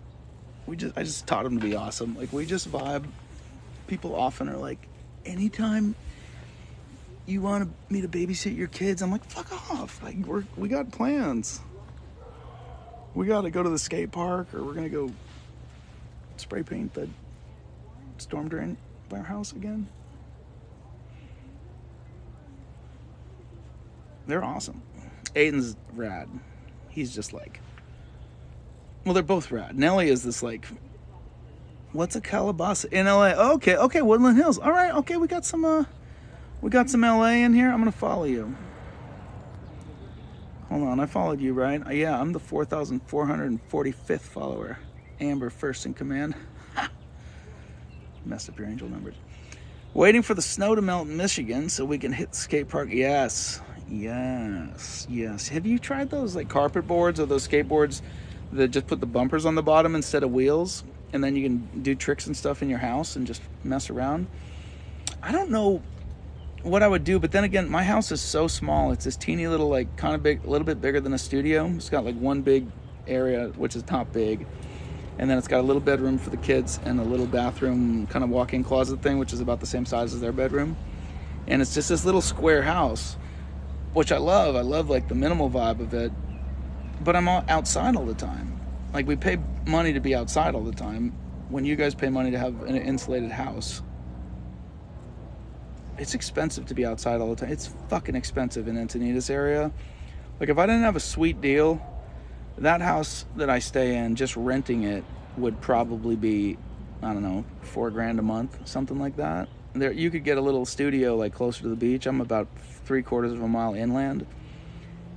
I just taught them to be awesome. Like, we just vibe. People often are like, anytime you want me to babysit your kids, I'm like, fuck off. Like, we got plans. We got to go to the skate park, or we're gonna go spray paint the storm drain by our house again. They're awesome. Aiden's rad. He's just like, well, they're both rad. Nelly is this like, what's a Calabasas in LA? Okay, Woodland Hills. All right, okay, we got some LA in here. I'm gonna follow you. Hold on, I followed you, right? Yeah, I'm the 4,445th follower. Amber first in command. Messed up your angel numbers. Waiting for the snow to melt in Michigan so we can hit the skate park. Yes. Have you tried those like carpet boards or those skateboards that just put the bumpers on the bottom instead of wheels, and then you can do tricks and stuff in your house and just mess around? I don't know what I would do, but then again, my house is so small. It's this teeny little, like, kind of big, a little bit bigger than a studio. It's got like one big area, which is not big, and then it's got a little bedroom for the kids and a little bathroom kind of walk-in closet thing, which is about the same size as their bedroom. And it's just this little square house, which I love. I love like the minimal vibe of it, but I'm outside all the time. Like, we pay money to be outside all the time when you guys pay money to have an insulated house. It's expensive to be outside all the time. It's fucking expensive in Encinitas area. Like, if I didn't have a sweet deal, that house that I stay in, just renting it would probably be, I don't know, $4,000 a month, something like that. There, you could get a little studio like closer to the beach. I'm about 3/4 of a mile inland,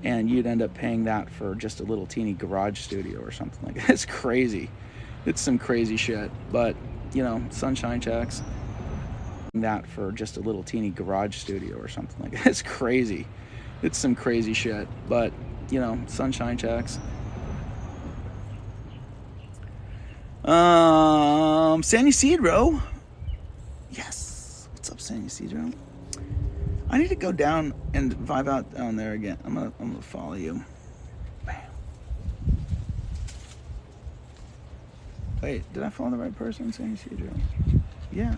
and you'd end up paying that for just a little teeny garage studio or something like that. It's crazy. It's some crazy shit. But, you know, sunshine checks. That for just a little teeny garage studio or something like that. It's crazy. It's some crazy shit. But, you know, sunshine checks. San Ysidro. Yes. What's up, San Ysidro? I need to go down and vibe out down there again. I'm gonna follow you. Bam. Wait, did I follow the right person? San Ysidro. Yeah.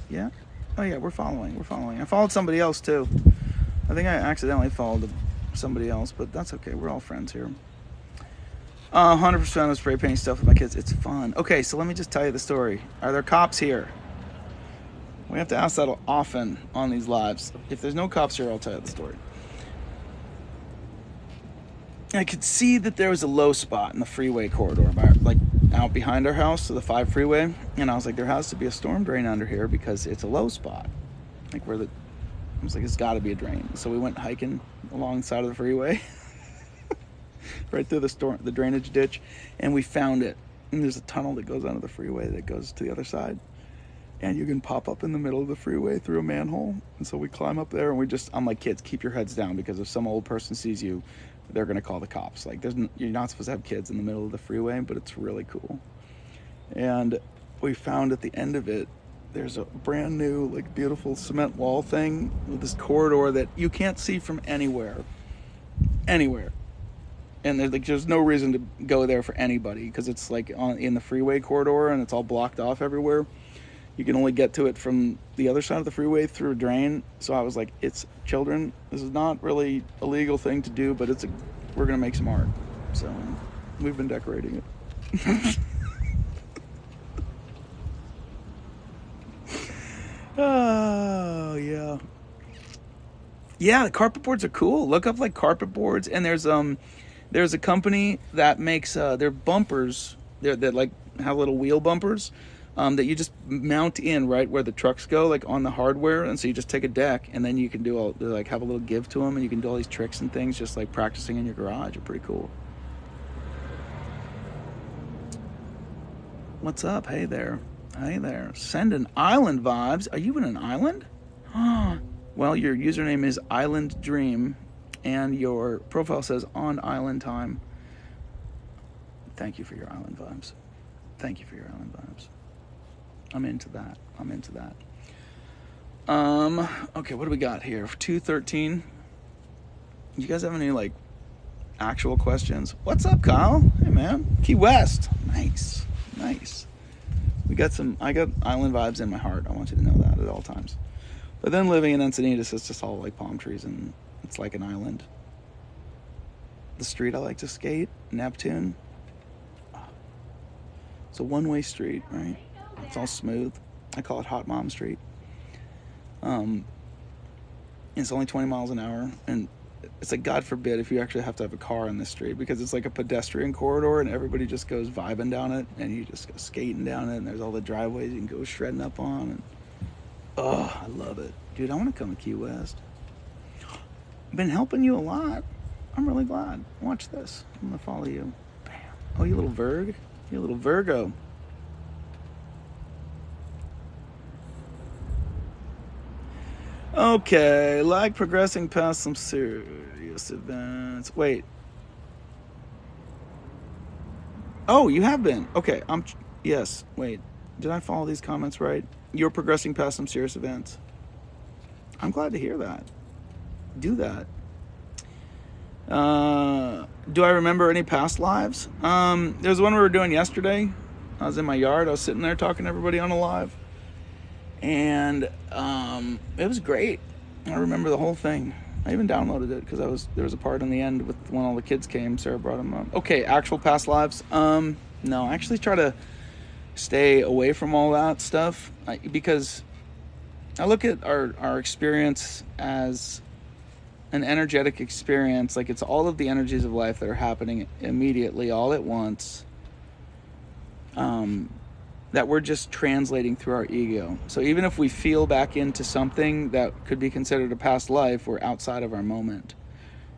Yeah. Oh yeah, we're following. I followed somebody else too. I think I accidentally followed somebody else, but that's okay. We're all friends here. 100% of spray painting stuff with my kids. It's fun. Okay, so let me just tell you the story. Are there cops here? We have to ask that often on these lives. If there's no cops here, I'll tell you the story. I could see that there was a low spot in the freeway corridor, like out behind our house, so the 5 freeway. And I was like, there has to be a storm drain under here because it's a low spot. Like I was like, it's got to be a drain. So we went hiking alongside of the freeway, right through the drainage ditch, and we found it. And there's a tunnel that goes under the freeway that goes to the other side. And you can pop up in the middle of the freeway through a manhole. And so we climb up there, and I'm like, kids, keep your heads down, because if some old person sees you, they're going to call the cops. Like, you're not supposed to have kids in the middle of the freeway, but it's really cool. And we found at the end of it, there's a brand new, like, beautiful cement wall thing with this corridor that you can't see from anywhere. And there's no reason to go there for anybody, because it's like in the freeway corridor, and it's all blocked off everywhere. You can only get to it from the other side of the freeway through a drain. So I was like, it's children. This is not really a legal thing to do, but we're going to make some art. So we've been decorating it. Oh, yeah. Yeah, the carpet boards are cool. Look up like carpet boards. And there's a company that makes their bumpers that like have little wheel bumpers. That you just mount in right where the trucks go, like on the hardware. And so you just take a deck, and then you can have a little give to them, and you can do all these tricks and things, just like practicing in your garage. They're pretty cool. What's up? Hey there. Sending island vibes. Are you in an island? Well, your username is Island Dream, and your profile says on island time. Thank you for your island vibes. I'm into that. Okay, what do we got here? 213. You guys have any, like, actual questions? What's up, Kyle? Hey, man. Key West. Nice. I got island vibes in my heart. I want you to know that at all times. But then living in Encinitas, it's just all, like, palm trees, and it's like an island. The street I like to skate, Neptune. It's a one-way street, right? It's all smooth. I call it Hot Mom Street. It's only 20 miles an hour, and it's like, God forbid if you actually have to have a car on this street, because it's like a pedestrian corridor, and everybody just goes vibing down it, and you just go skating down it, and there's all the driveways you can go shredding up on, and I love it. Dude, I want to come to Key West. I've been helping you a lot. I'm really glad. Watch this. I'm going to follow you. Bam. Oh, you little Virgo. Okay, like progressing past some serious events. Wait. Oh, you have been. Okay, yes, wait. Did I follow these comments right? You're progressing past some serious events. I'm glad to hear that. Do that. Do I remember any past lives? There's one we were doing yesterday. I was in my yard. I was sitting there talking to everybody on a live. And it was great. I remember the whole thing. I even downloaded it because there was a part in the end when all the kids came. Sarah brought them up. Okay, actual past lives. No, I actually try to stay away from all that stuff because I look at our experience as an energetic experience. Like, it's all of the energies of life that are happening immediately, all at once. that we're just translating through our ego. So even if we feel back into something that could be considered a past life, we're outside of our moment.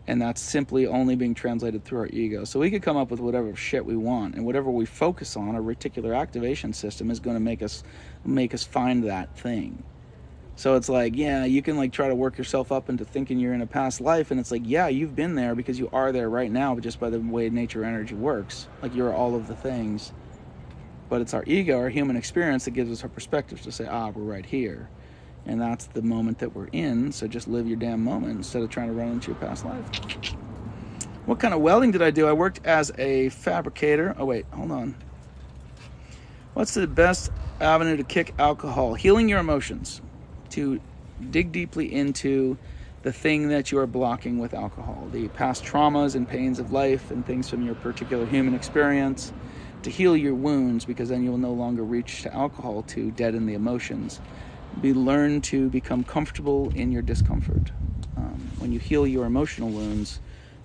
And that's simply only being translated through our ego. So we could come up with whatever shit we want, and whatever we focus on, our reticular activation system is going to make us find that thing. So it's like, yeah, you can like try to work yourself up into thinking you're in a past life, and it's like, yeah, you've been there because you are there right now, but just by the way nature energy works. Like, you're all of the things. But it's our ego, our human experience, that gives us our perspective to say, we're right here. And that's the moment that we're in, so just live your damn moment instead of trying to run into your past life. What kind of welding did I do? I worked as a fabricator. Oh, wait, hold on. What's the best avenue to kick alcohol? Healing your emotions. To dig deeply into the thing that you are blocking with alcohol. The past traumas and pains of life and things from your particular human experience. To heal your wounds, because then you will no longer reach to alcohol to deaden the emotions. Learn to become comfortable in your discomfort. When you heal your emotional wounds,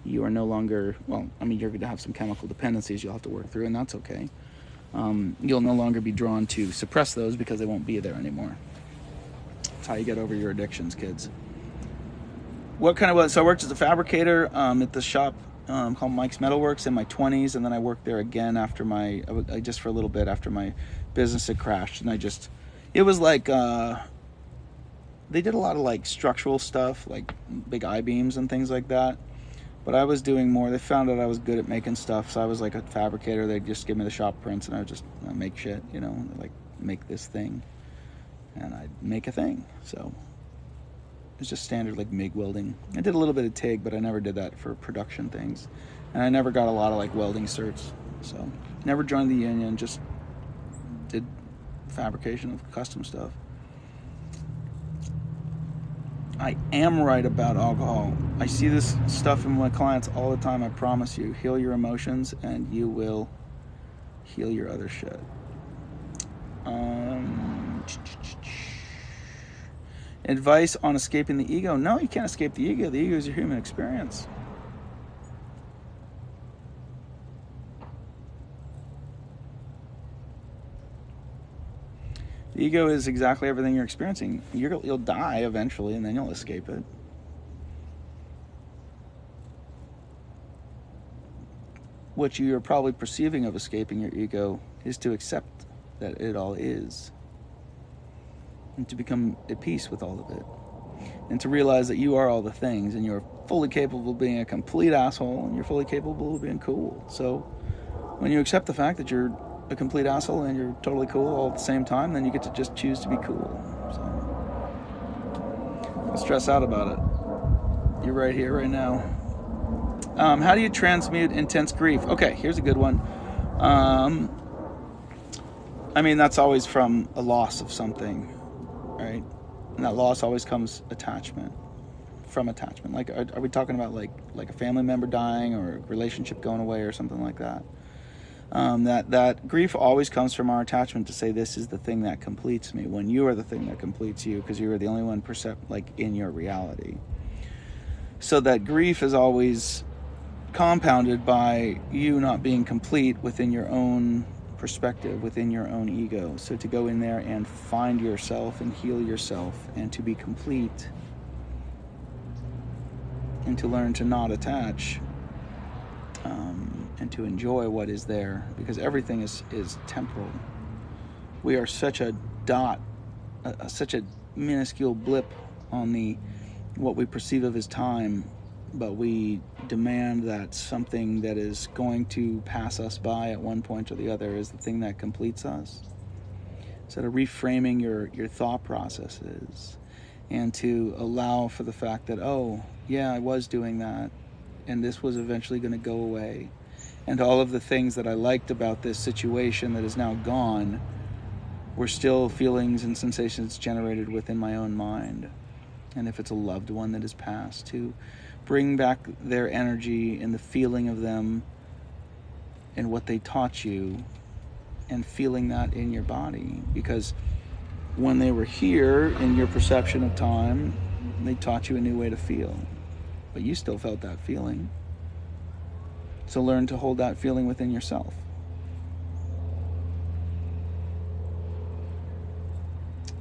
you are no longer, you're going to have some chemical dependencies you'll have to work through, and that's okay. You'll no longer be drawn to suppress those because they won't be there anymore. That's how you get over your addictions, kids. So I worked as a fabricator at the shop called Mike's Metalworks in my 20s, and then I worked there again after just for a little bit after my business had crashed, and it was like, they did a lot of like structural stuff, like big I-beams and things like that, but I was doing more. They found out I was good at making stuff, so I was like a fabricator. They'd just give me the shop prints, and I would just make shit, like make this thing, and I'd make a thing. So it's just standard like MIG welding. I did a little bit of TIG, but I never did that for production things. And I never got a lot of like welding certs. So never joined the union, just did fabrication of custom stuff. I am right about alcohol. I see this stuff in my clients all the time. I promise you. Heal your emotions and you will heal your other shit. Advice on escaping the ego. No, you can't escape the ego. The ego is your human experience. The ego is exactly everything you're experiencing. You'll die eventually, and then you'll escape it. What you are probably perceiving of escaping your ego is to accept that it all is, and to become at peace with all of it, and to realize that you are all the things, and you're fully capable of being a complete asshole, and you're fully capable of being cool. So when you accept the fact that you're a complete asshole and you're totally cool all at the same time, then you get to just choose to be cool. So don't stress out about it. You're right here, right now. How do you transmute intense grief? Okay, here's a good one. That's always from a loss of something, right? And that loss always comes from attachment. Like, are we talking about like a family member dying or a relationship going away or something like that? That grief always comes from our attachment to say, this is the thing that completes me, when you are the thing that completes you, because you are the only one in your reality. So that grief is always compounded by you not being complete within your own perspective, within your own ego. So to go in there and find yourself and heal yourself and to be complete and to learn to not attach, and to enjoy what is there, because everything is temporal. We are such a dot, such a minuscule blip on what we perceive of as time, but we demand that something that is going to pass us by at one point or the other is the thing that completes us. So to reframing your thought processes and to allow for the fact that, oh yeah, I was doing that, and this was eventually going to go away. And all of the things that I liked about this situation that is now gone were still feelings and sensations generated within my own mind. And if it's a loved one that has passed, to bring back their energy and the feeling of them and what they taught you, and feeling that in your body. Because when they were here in your perception of time, they taught you a new way to feel. But you still felt that feeling. So learn to hold that feeling within yourself.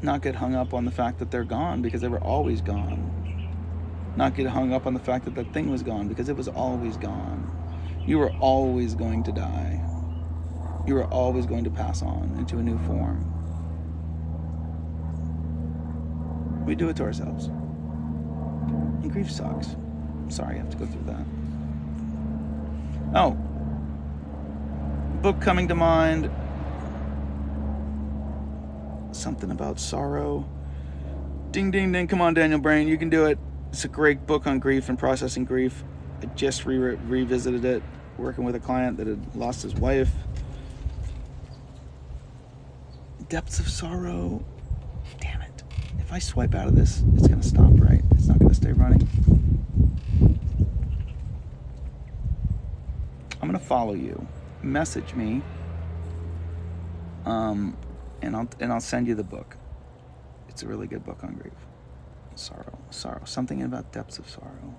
Not get hung up on the fact that they're gone because they were always gone. Not get hung up on the fact that that thing was gone because it was always gone. You were always going to die. You were always going to pass on into a new form. We do it to ourselves. And grief sucks. Sorry I have to go through that. Oh. Book coming to mind. Something about sorrow. Ding, ding, ding. Come on, Daniel Brain. You can do it. It's a great book on grief and processing grief. I just revisited it, working with a client that had lost his wife. Depths of sorrow. Damn it. If I swipe out of this, it's going to stop, right? It's not going to stay running. I'm going to follow you. Message me. And I'll send you the book. It's a really good book on grief. Sorrow. Something about depths of sorrow.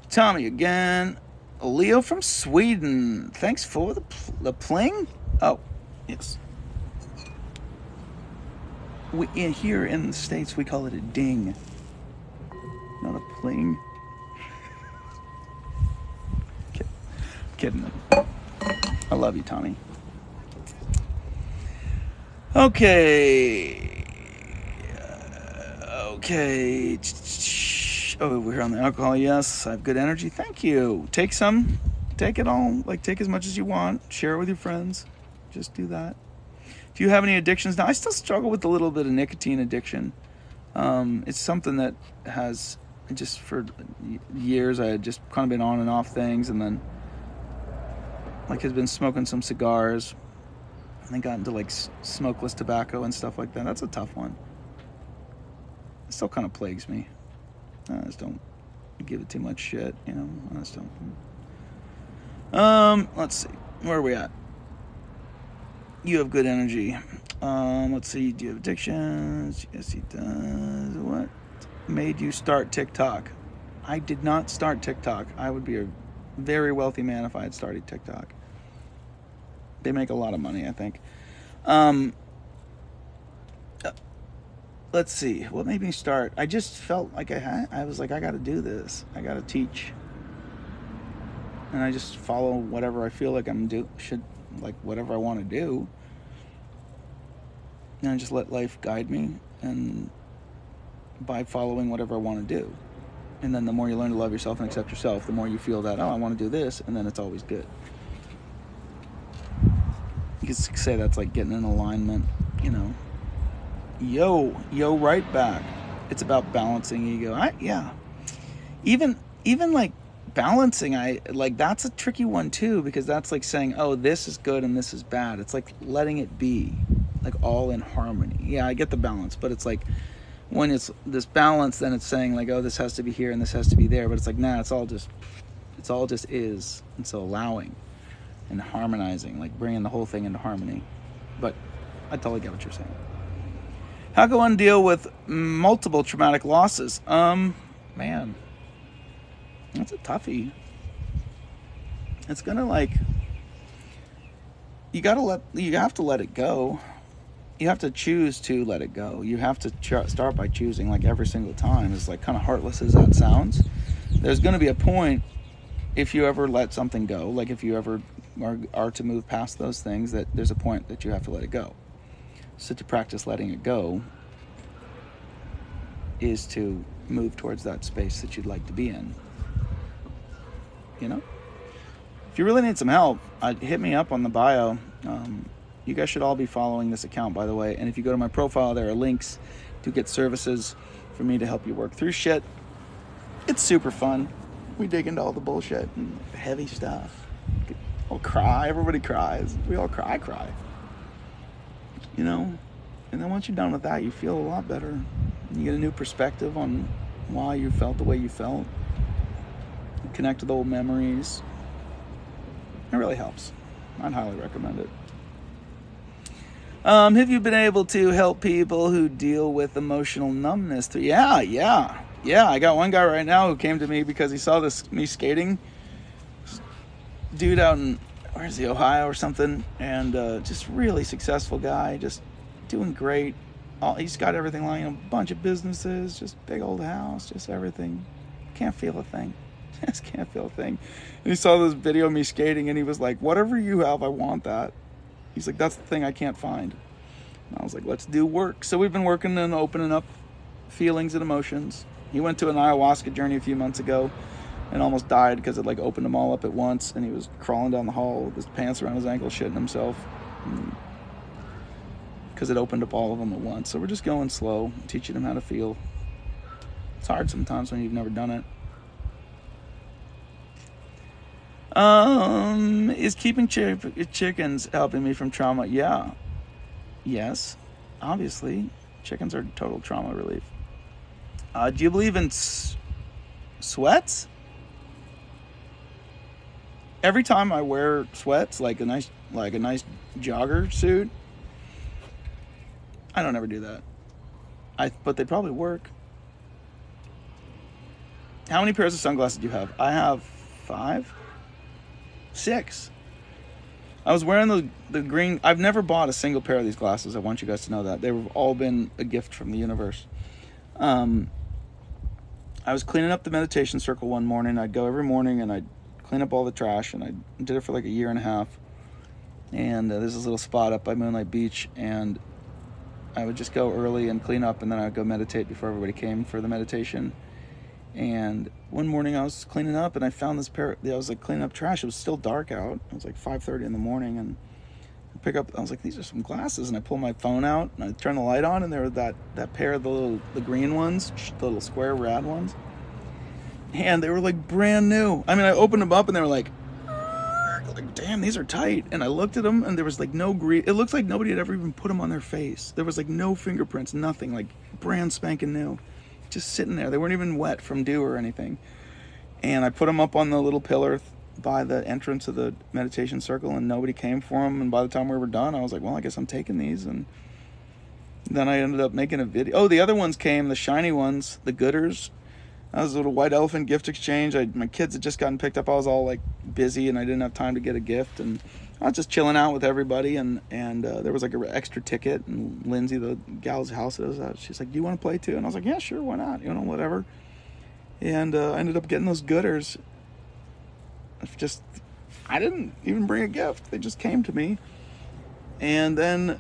Tommy again. Leo from Sweden. Thanks for the pling. Oh, yes. Here in the States, we call it a ding. Not a pling. Kidding. I love you, Tommy. Okay. Oh, we're on the alcohol. Yes, I have good energy. Thank you. Take some. Take it all. Like, take as much as you want. Share it with your friends. Just do that. Do you have any addictions now? I still struggle with a little bit of nicotine addiction. It's something that has just for years I had just kind of been on and off things, and then like has been smoking some cigars, and then got into like smokeless tobacco and stuff like that. That's a tough one. It still kind of plagues me. I just don't give it too much shit, you know. I just don't. Let's see. Where are we at? You have good energy. Let's see. Do you have addictions? Yes, he does. What made you start TikTok? I did not start TikTok. I would be a very wealthy man if I had started TikTok. They make a lot of money, I think. Let's see. What made me start? I just felt like I was like, I got to do this. I got to teach. And I just follow whatever I feel like whatever I want to do. And I just let life guide me, and by following whatever I want to do. And then the more you learn to love yourself and accept yourself, the more you feel that, I want to do this, and then it's always good. You could say that's like getting in alignment, you know. Yo, right back. It's about balancing ego. Even like balancing, that's a tricky one too, because that's like saying, oh, this is good and this is bad. It's like letting it be, like all in harmony. Yeah, I get the balance, but it's like when it's this balance, then it's saying like, oh, this has to be here and this has to be there. But it's like, nah, it's all just is. And so allowing and harmonizing, like bringing the whole thing into harmony. But I totally get what you're saying. How can one deal with multiple traumatic losses? Man, that's a toughie. It's gonna you have to let it go. You have to choose to let it go. You have to start by choosing, like every single time. As like kind of heartless as that sounds, there's gonna be a point if you ever let something go, like if you ever are to move past those things, that there's a point that you have to let it go. So to practice letting it go is to move towards that space that you'd like to be in. You know? If you really need some help, hit me up on the bio. You guys should all be following this account, by the way. And if you go to my profile, there are links to get services for me to help you work through shit. It's super fun. We dig into all the bullshit and heavy stuff. I'll cry. Everybody cries. We all cry. I cry. You know? And then once you're done with that, you feel a lot better. You get a new perspective on why you felt the way you felt. You connect with old memories. It really helps. I'd highly recommend it. Have you been able to help people who deal with emotional numbness? Yeah. I got one guy right now who came to me because he saw me skating. Dude out in, where's he, Ohio or something? And just really successful guy. Just doing great. He's got everything lying, a bunch of businesses, just big old house, just everything. Can't feel a thing. Just can't feel a thing. And he saw this video of me skating, and he was like, whatever you have, I want that. He's like, that's the thing I can't find. And I was like, let's do work. So we've been working on opening up feelings and emotions. He went to an ayahuasca journey a few months ago and almost died because it like opened them all up at once, and he was crawling down the hall with his pants around his ankle, shitting himself because it opened up all of them at once. So we're just going slow, teaching him how to feel. It's hard sometimes when you've never done it. Is keeping chickens helping me from trauma? Yeah. Yes. Obviously. Chickens are total trauma relief. Do you believe in sweats? Every time I wear sweats, like a nice jogger suit, I don't ever do that. But they probably work. How many pairs of sunglasses do you have? I have 5, 6. I was wearing the green. I've never bought a single pair of these glasses. I want you guys to know that. They've all been a gift from the universe. I was cleaning up the meditation circle one morning. I'd go every morning and I'd clean up all the trash, and I did it for like a year and a half. And there's this little spot up by Moonlight Beach, and I would just go early and clean up, and then I'd go meditate before everybody came for the meditation. And one morning I was cleaning up, and I found this pair. I was like cleaning up trash. It was still dark out. It was like 5:30 in the morning, and I was like, these are some glasses. And I pulled my phone out, and I turned the light on, and there was that pair of the green ones, the little square rad ones. And they were like brand new. I mean, I opened them up, and they were like, damn, these are tight. And I looked at them, and there was like no grease. It looked like nobody had ever even put them on their face. There was like no fingerprints, nothing, like brand spanking new. Just sitting there. They weren't even wet from dew or anything. And I put them up on the little pillar by the entrance of the meditation circle, and nobody came for them. And by the time we were done, I was like, well, I guess I'm taking these. And then I ended up making a video. Oh, the other ones came, the shiny ones, the gooders. That was a little white elephant gift exchange. My kids had just gotten picked up. I was all like busy, and I didn't have time to get a gift. And I was just chilling out with everybody, and there was like an extra ticket. And Lindsay, the gal's house, she's like, do you want to play too? And I was like, yeah, sure, why not? Whatever. And I ended up getting those gooders. I didn't even bring a gift. They just came to me. And then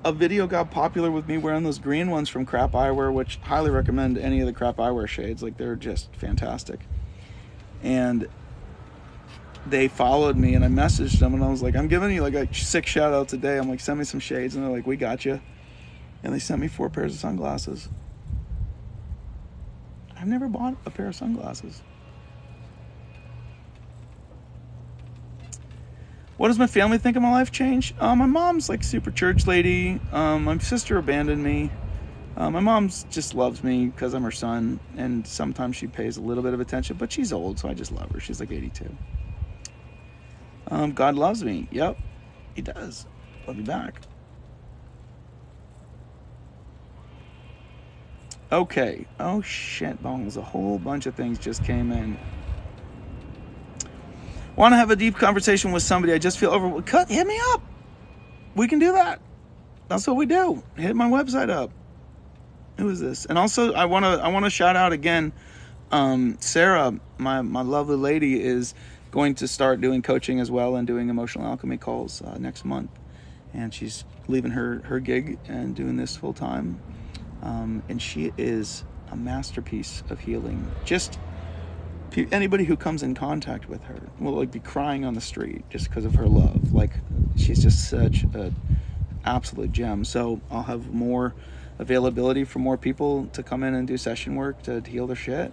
a video got popular with me wearing those green ones from Crap Eyewear, which highly recommend any of the Crap Eyewear shades. Like, they're just fantastic. And they followed me, and I messaged them, and I was like, I'm giving you like 6 shout outs a day. I'm like, send me some shades. And they're like, we got you. And they sent me 4 pairs of sunglasses. I've never bought a pair of sunglasses. What does my family think of my life change? My mom's like super church lady. My sister abandoned me. My mom just loves me because I'm her son, and sometimes she pays a little bit of attention, but she's old, so I just love her. She's like 82. God loves me. Yep, he does. Love you back. Okay. Oh shit, balls. A whole bunch of things just came in. Want to have a deep conversation with somebody? I just feel overwhelmed. Hit me up. We can do that. That's what we do. Hit my website up. Who is this? And also, I want to shout out again. Sarah, my lovely lady, is going to start doing coaching as well and doing emotional alchemy calls next month. And she's leaving her gig and doing this full time. And she is a masterpiece of healing. Just anybody who comes in contact with her will like be crying on the street just because of her love. Like, she's just such an absolute gem. So I'll have more availability for more people to come in and do session work to heal their shit.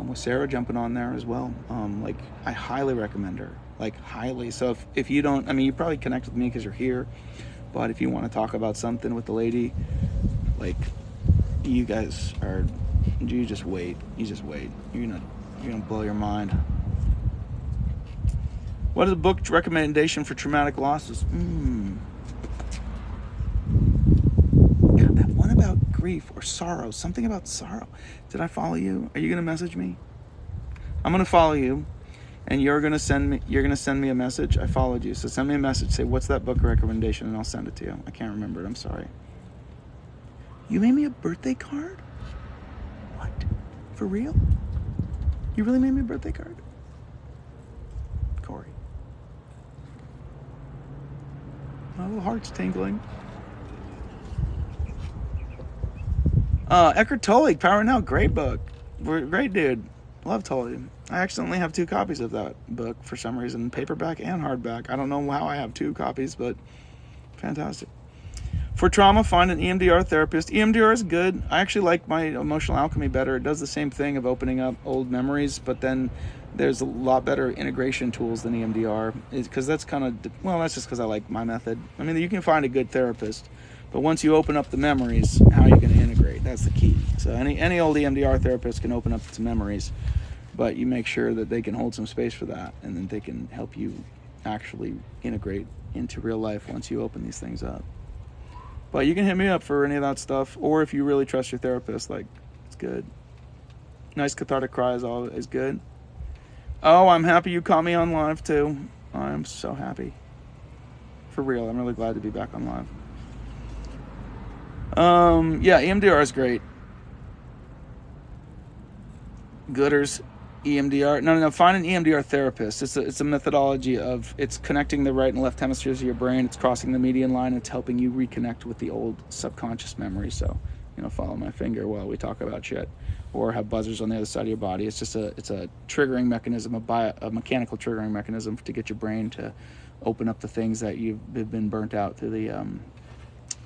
With Sarah jumping on there as well. Like, I highly recommend her. Like, highly. So if you don't, I mean, you probably connect with me because you're here. But if you want to talk about something with the lady, like, you guys are, you just wait. You just wait. You're gonna blow your mind. What is a book recommendation for traumatic losses? God, that one about grief or sorrow. Something about sorrow. Did I follow you? Are you gonna message me? I'm gonna follow you, and you're gonna send me a message. I followed you, so send me a message. Say, what's that book recommendation, and I'll send it to you. I can't remember it. I'm sorry. You made me a birthday card? What? For real? You really made me a birthday card? Corey. My little heart's tingling. Eckhart Tolle, Power Now, great book. Great dude. Love Tolle. I accidentally have 2 copies of that book for some reason, paperback and hardback. I don't know how I have 2 copies, but fantastic. For trauma, find an EMDR therapist. EMDR is good. I actually like my Emotional Alchemy better. It does the same thing of opening up old memories, but then there's a lot better integration tools than EMDR, because that's kind of, well, that's just because I like my method. I mean, you can find a good therapist, but once you open up the memories, how are you going to integrate? That's the key. So any old EMDR therapist can open up some memories, but you make sure that they can hold some space for that, and then they can help you actually integrate into real life once you open these things up. But you can hit me up for any of that stuff, or if you really trust your therapist, like, it's good. Nice cathartic cry is good. Oh, I'm happy you caught me on live too. I'm so happy. For real, I'm really glad to be back on live. Yeah, EMDR is great. Gooders, EMDR. No. Find an EMDR therapist. It's a methodology of, it's connecting the right and left hemispheres of your brain. It's crossing the median line. It's helping you reconnect with the old subconscious memory. So, follow my finger while we talk about shit, or have buzzers on the other side of your body. It's just it's a triggering mechanism, a mechanical triggering mechanism to get your brain to open up the things that you've been burnt out through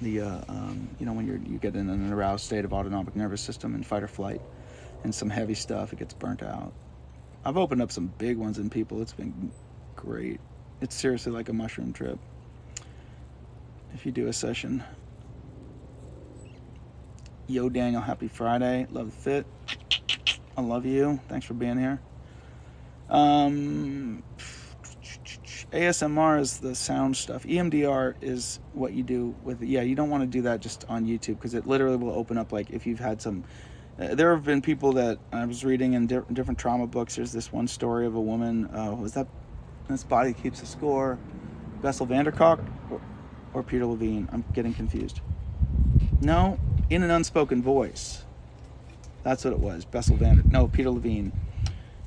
when you get in an aroused state of autonomic nervous system and fight or flight, and some heavy stuff, it gets burnt out. I've opened up some big ones in people. It's been great. It's seriously like a mushroom trip if you do a session. Yo, Daniel, happy Friday. Love the fit. I love you. Thanks for being here. ASMR is the sound stuff. EMDR is what you do with, you don't want to do that just on YouTube, because it literally will open up, like, if you've had some, there have been people that I was reading in different trauma books. There's this one story of a woman, was that This Body Keeps a Score, Bessel van der Kolk or Peter Levine? I'm getting confused. No, In an Unspoken Voice. That's what it was. Peter Levine.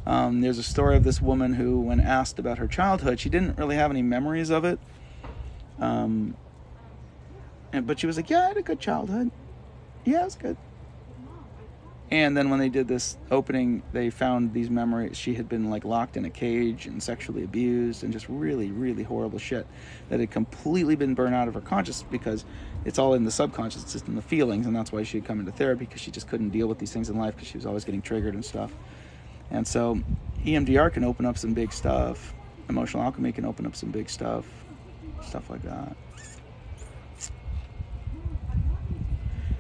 There's a story of this woman who, when asked about her childhood, she didn't really have any memories of it. But she was like, yeah, I had a good childhood. Yeah, it was good. And then when they did this opening, they found these memories. She had been, like, locked in a cage and sexually abused and just really, really horrible shit that had completely been burned out of her conscious, because it's all in the subconscious, it's just in the feelings, and that's why she had come into therapy, because she just couldn't deal with these things in life, because she was always getting triggered and stuff. And so EMDR can open up some big stuff. Emotional Alchemy can open up some big stuff like that.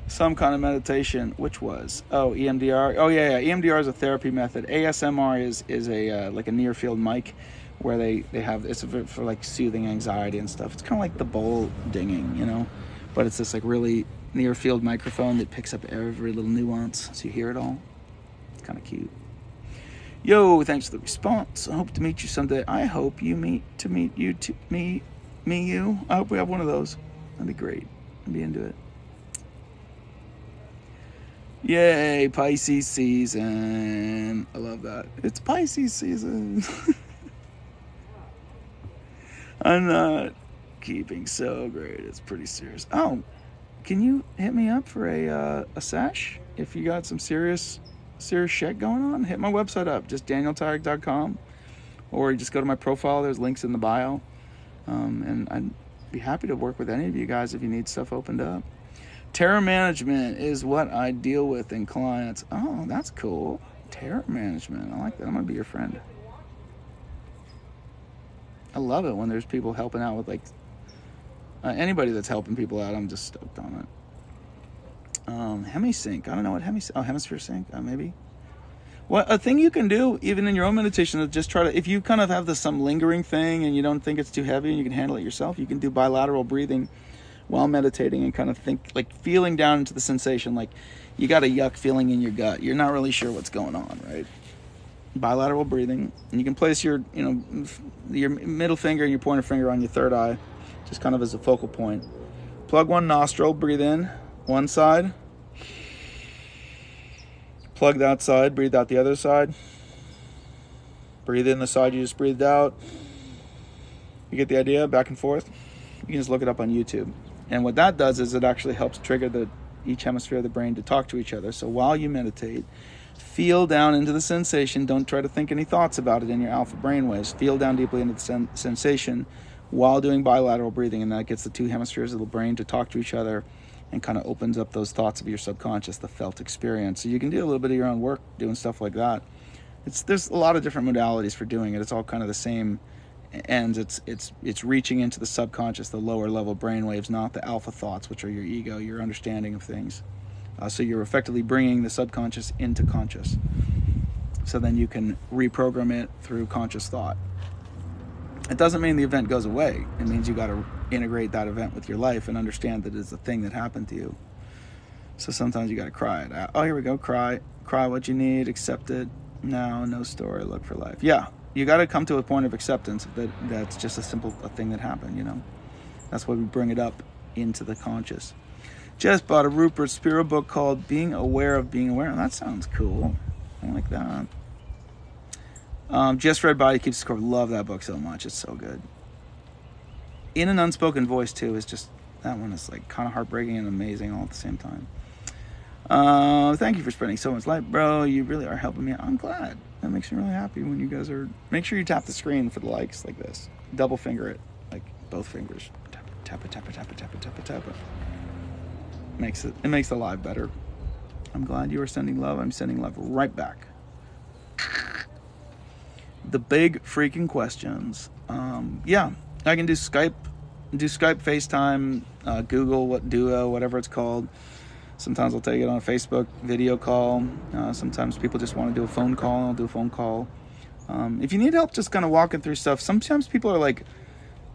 Some kind of meditation, which was EMDR. Oh yeah, EMDR is a therapy method. ASMR is a like a near field mic, where they have, it's for like soothing anxiety and stuff. It's kind of like the bowl dinging, but it's this like really near field microphone that picks up every little nuance, so you hear it all. It's kind of cute. Yo, thanks for the response. I hope to meet you someday. I hope you me. I hope we have one of those. That'd be great. I'd be into it. Yay, Pisces season. I love that. It's Pisces season. I'm not keeping so great. It's pretty serious. Oh, can you hit me up for a sesh? If you got some serious shit going on, hit my website up, just danieltyack.com, or you just go to my profile. There's links in the bio. And I'd be happy to work with any of you guys if you need stuff opened up. Terror management is what I deal with in clients. Oh, that's cool. Terror management. I like that. I'm going to be your friend. I love it when there's people helping out with, like, anybody that's helping people out. I'm just stoked on it. Hemisync. I don't know what hemisphere sync, maybe. Well, a thing you can do, even in your own meditation, is just try to, if you kind of have some lingering thing and you don't think it's too heavy and you can handle it yourself, you can do bilateral breathing while meditating and kind of think, like, feeling down into the sensation, like you got a yuck feeling in your gut. You're not really sure what's going on, right? Bilateral breathing, and you can place your middle finger and your pointer finger on your third eye, just kind of as a focal point. Plug one nostril, breathe in one side, Plug that side, breathe out the other side. Breathe in the side you just breathed out. You get the idea? Back and forth. You can just look it up on YouTube. And what that does is it actually helps trigger each hemisphere of the brain to talk to each other. So while you meditate, feel down into the sensation. Don't try to think any thoughts about it in your alpha brainwaves. Feel down deeply into the sensation while doing bilateral breathing, and that gets the two hemispheres of the brain to talk to each other and kind of opens up those thoughts of your subconscious, the felt experience. So you can do a little bit of your own work doing stuff like that. There's a lot of different modalities for doing it. It's all kind of the same ends. It's reaching into the subconscious, the lower level brain waves, not the alpha thoughts, which are your ego, your understanding of things. So you're effectively bringing the subconscious into conscious. So then you can reprogram it through conscious thought. It doesn't mean the event goes away. It means you got to integrate that event with your life and understand that it's a thing that happened to you. So sometimes you got to cry it out. Oh, here we go. Cry what you need. Accept it. No story. Look for life. Yeah, you got to come to a point of acceptance that's just a thing that happened. You know, that's why we bring it up into the conscious. Just bought a Rupert Spira book called Being Aware of Being Aware. And that sounds cool. I like that. Just read Body Keeps Score. Love that book so much. It's so good. In an Unspoken Voice too is just, that one is like kind of heartbreaking and amazing all at the same time. Thank you for spreading so much light, bro. You really are helping me. I'm glad. That makes me really happy when you guys are. Make sure you tap the screen for the likes like this. Double finger it, like both fingers. Tap it. It makes the live better. I'm glad you are sending love. I'm sending love right back. The big freaking questions. Yeah, I can do Skype, FaceTime, Google, Duo, whatever it's called. Sometimes I'll take it on a Facebook video call. Sometimes people just want to do a phone call. I'll do a phone call. If you need help just kind of walking through stuff, sometimes people are like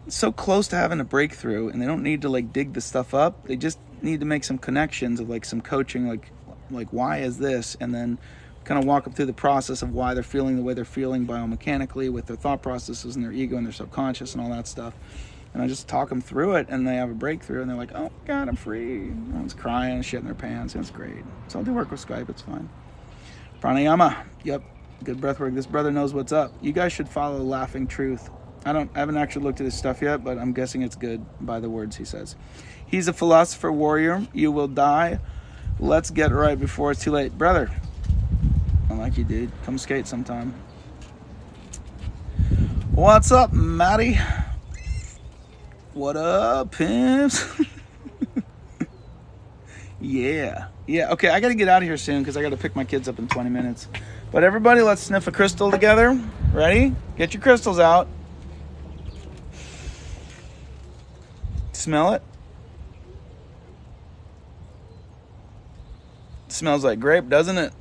so close to having a breakthrough and they don't need to like dig the stuff up. They just need to make some connections of like some coaching, like why is this? And then kind of walk them through the process of why they're feeling the way they're feeling biomechanically with their thought processes and their ego and their subconscious and all that stuff. And I just talk them through it, and they have a breakthrough, and they're like, oh, God, I'm free. Everyone's crying and shit in their pants, and it's great. So I'll do work with Skype. It's fine. Pranayama. Yep. Good breath work. This brother knows what's up. You guys should follow Laughing Truth. I haven't actually looked at his stuff yet, but I'm guessing it's good by the words he says. He's a philosopher warrior. You will die. Let's get right before it's too late. Brother, I like you, dude. Come skate sometime. What's up, Maddie? What up, pimps? Yeah. Okay, I gotta get out of here soon because I gotta pick my kids up in 20 minutes. But everybody, let's sniff a crystal together. Ready? Get your crystals out. Smell it. Smells like grape, doesn't it?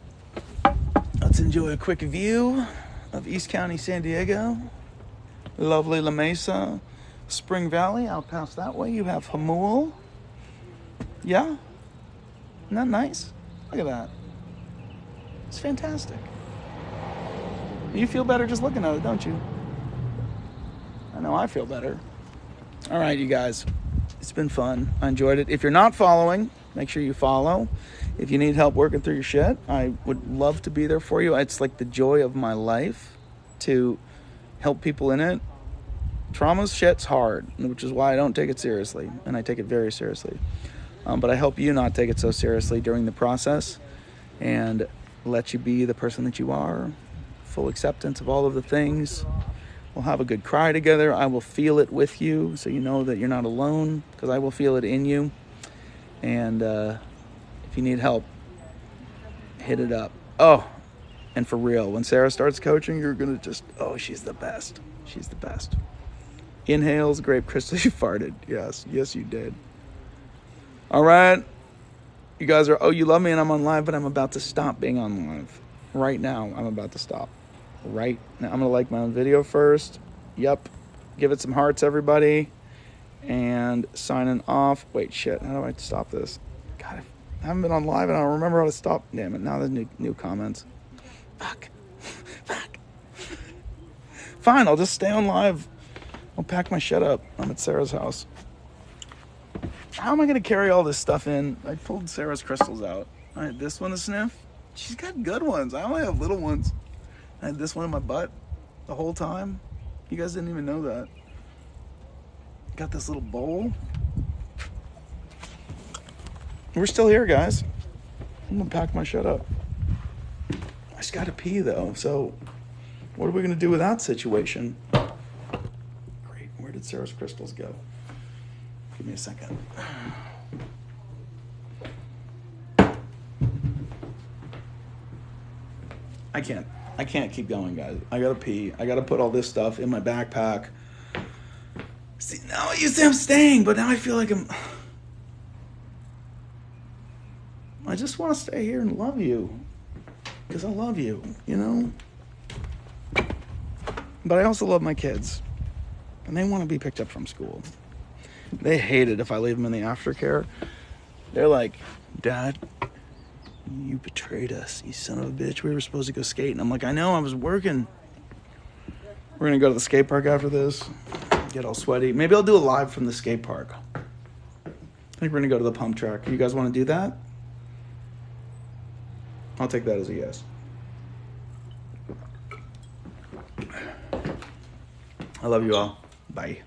Let's enjoy a quick view of East County, San Diego. Lovely La Mesa. Spring Valley, out past that way, you have Hamul. Yeah? Isn't that nice? Look at that. It's fantastic. You feel better just looking at it, don't you? I know I feel better. All right, you guys. It's been fun. I enjoyed it. If you're not following, make sure you follow. If you need help working through your shit, I would love to be there for you. It's like the joy of my life to help people in it. Trauma's shit's hard, which is why I don't take it seriously, and I take it very seriously. But I help you not take it so seriously during the process and let you be the person that you are, full acceptance of all of the things. We'll have a good cry together. I will feel it with you so you know that you're not alone because I will feel it in you. And if you need help, hit it up. Oh, and for real, when Sarah starts coaching, you're going to just, oh, she's the best. She's the best. Inhales, grape crystal, you farted. Yes, you did. All right. You guys are, oh, you love me and I'm on live, but I'm about to stop being on live. Right now, I'm about to stop. Right now, I'm going to like my own video first. Yep. Give it some hearts, everybody. And signing off. Wait, shit. How do I stop this? God, I haven't been on live and I don't remember how to stop. Damn it. Now there's new comments. Fuck. Fine, I'll just stay on live. I'll pack my shit up. I'm at Sarah's house. How am I going to carry all this stuff in? I pulled Sarah's crystals out. All right, this one to sniff. She's got good ones. I only have little ones. I had this one in my butt the whole time. You guys didn't even know that. Got this little bowl. We're still here, guys. I'm gonna pack my shit up. I just gotta pee though, so what are we gonna do with that situation? Great, where did Sarah's crystals go? Give me a second. I can't keep going, guys. I gotta pee. I gotta put all this stuff in my backpack. See, now you say I'm staying, but now I feel like I just want to stay here and love you. Because I love you, you know? But I also love my kids. And they want to be picked up from school. They hate it if I leave them in the aftercare. They're like, Dad, you betrayed us, you son of a bitch. We were supposed to go skate. And I'm like, I know, I was working. We're going to go to the skate park after this. Get all sweaty. Maybe I'll do a live from the skate park. I think we're going to go to the pump track. You guys want to do that? I'll take that as a yes. I love you all. Bye.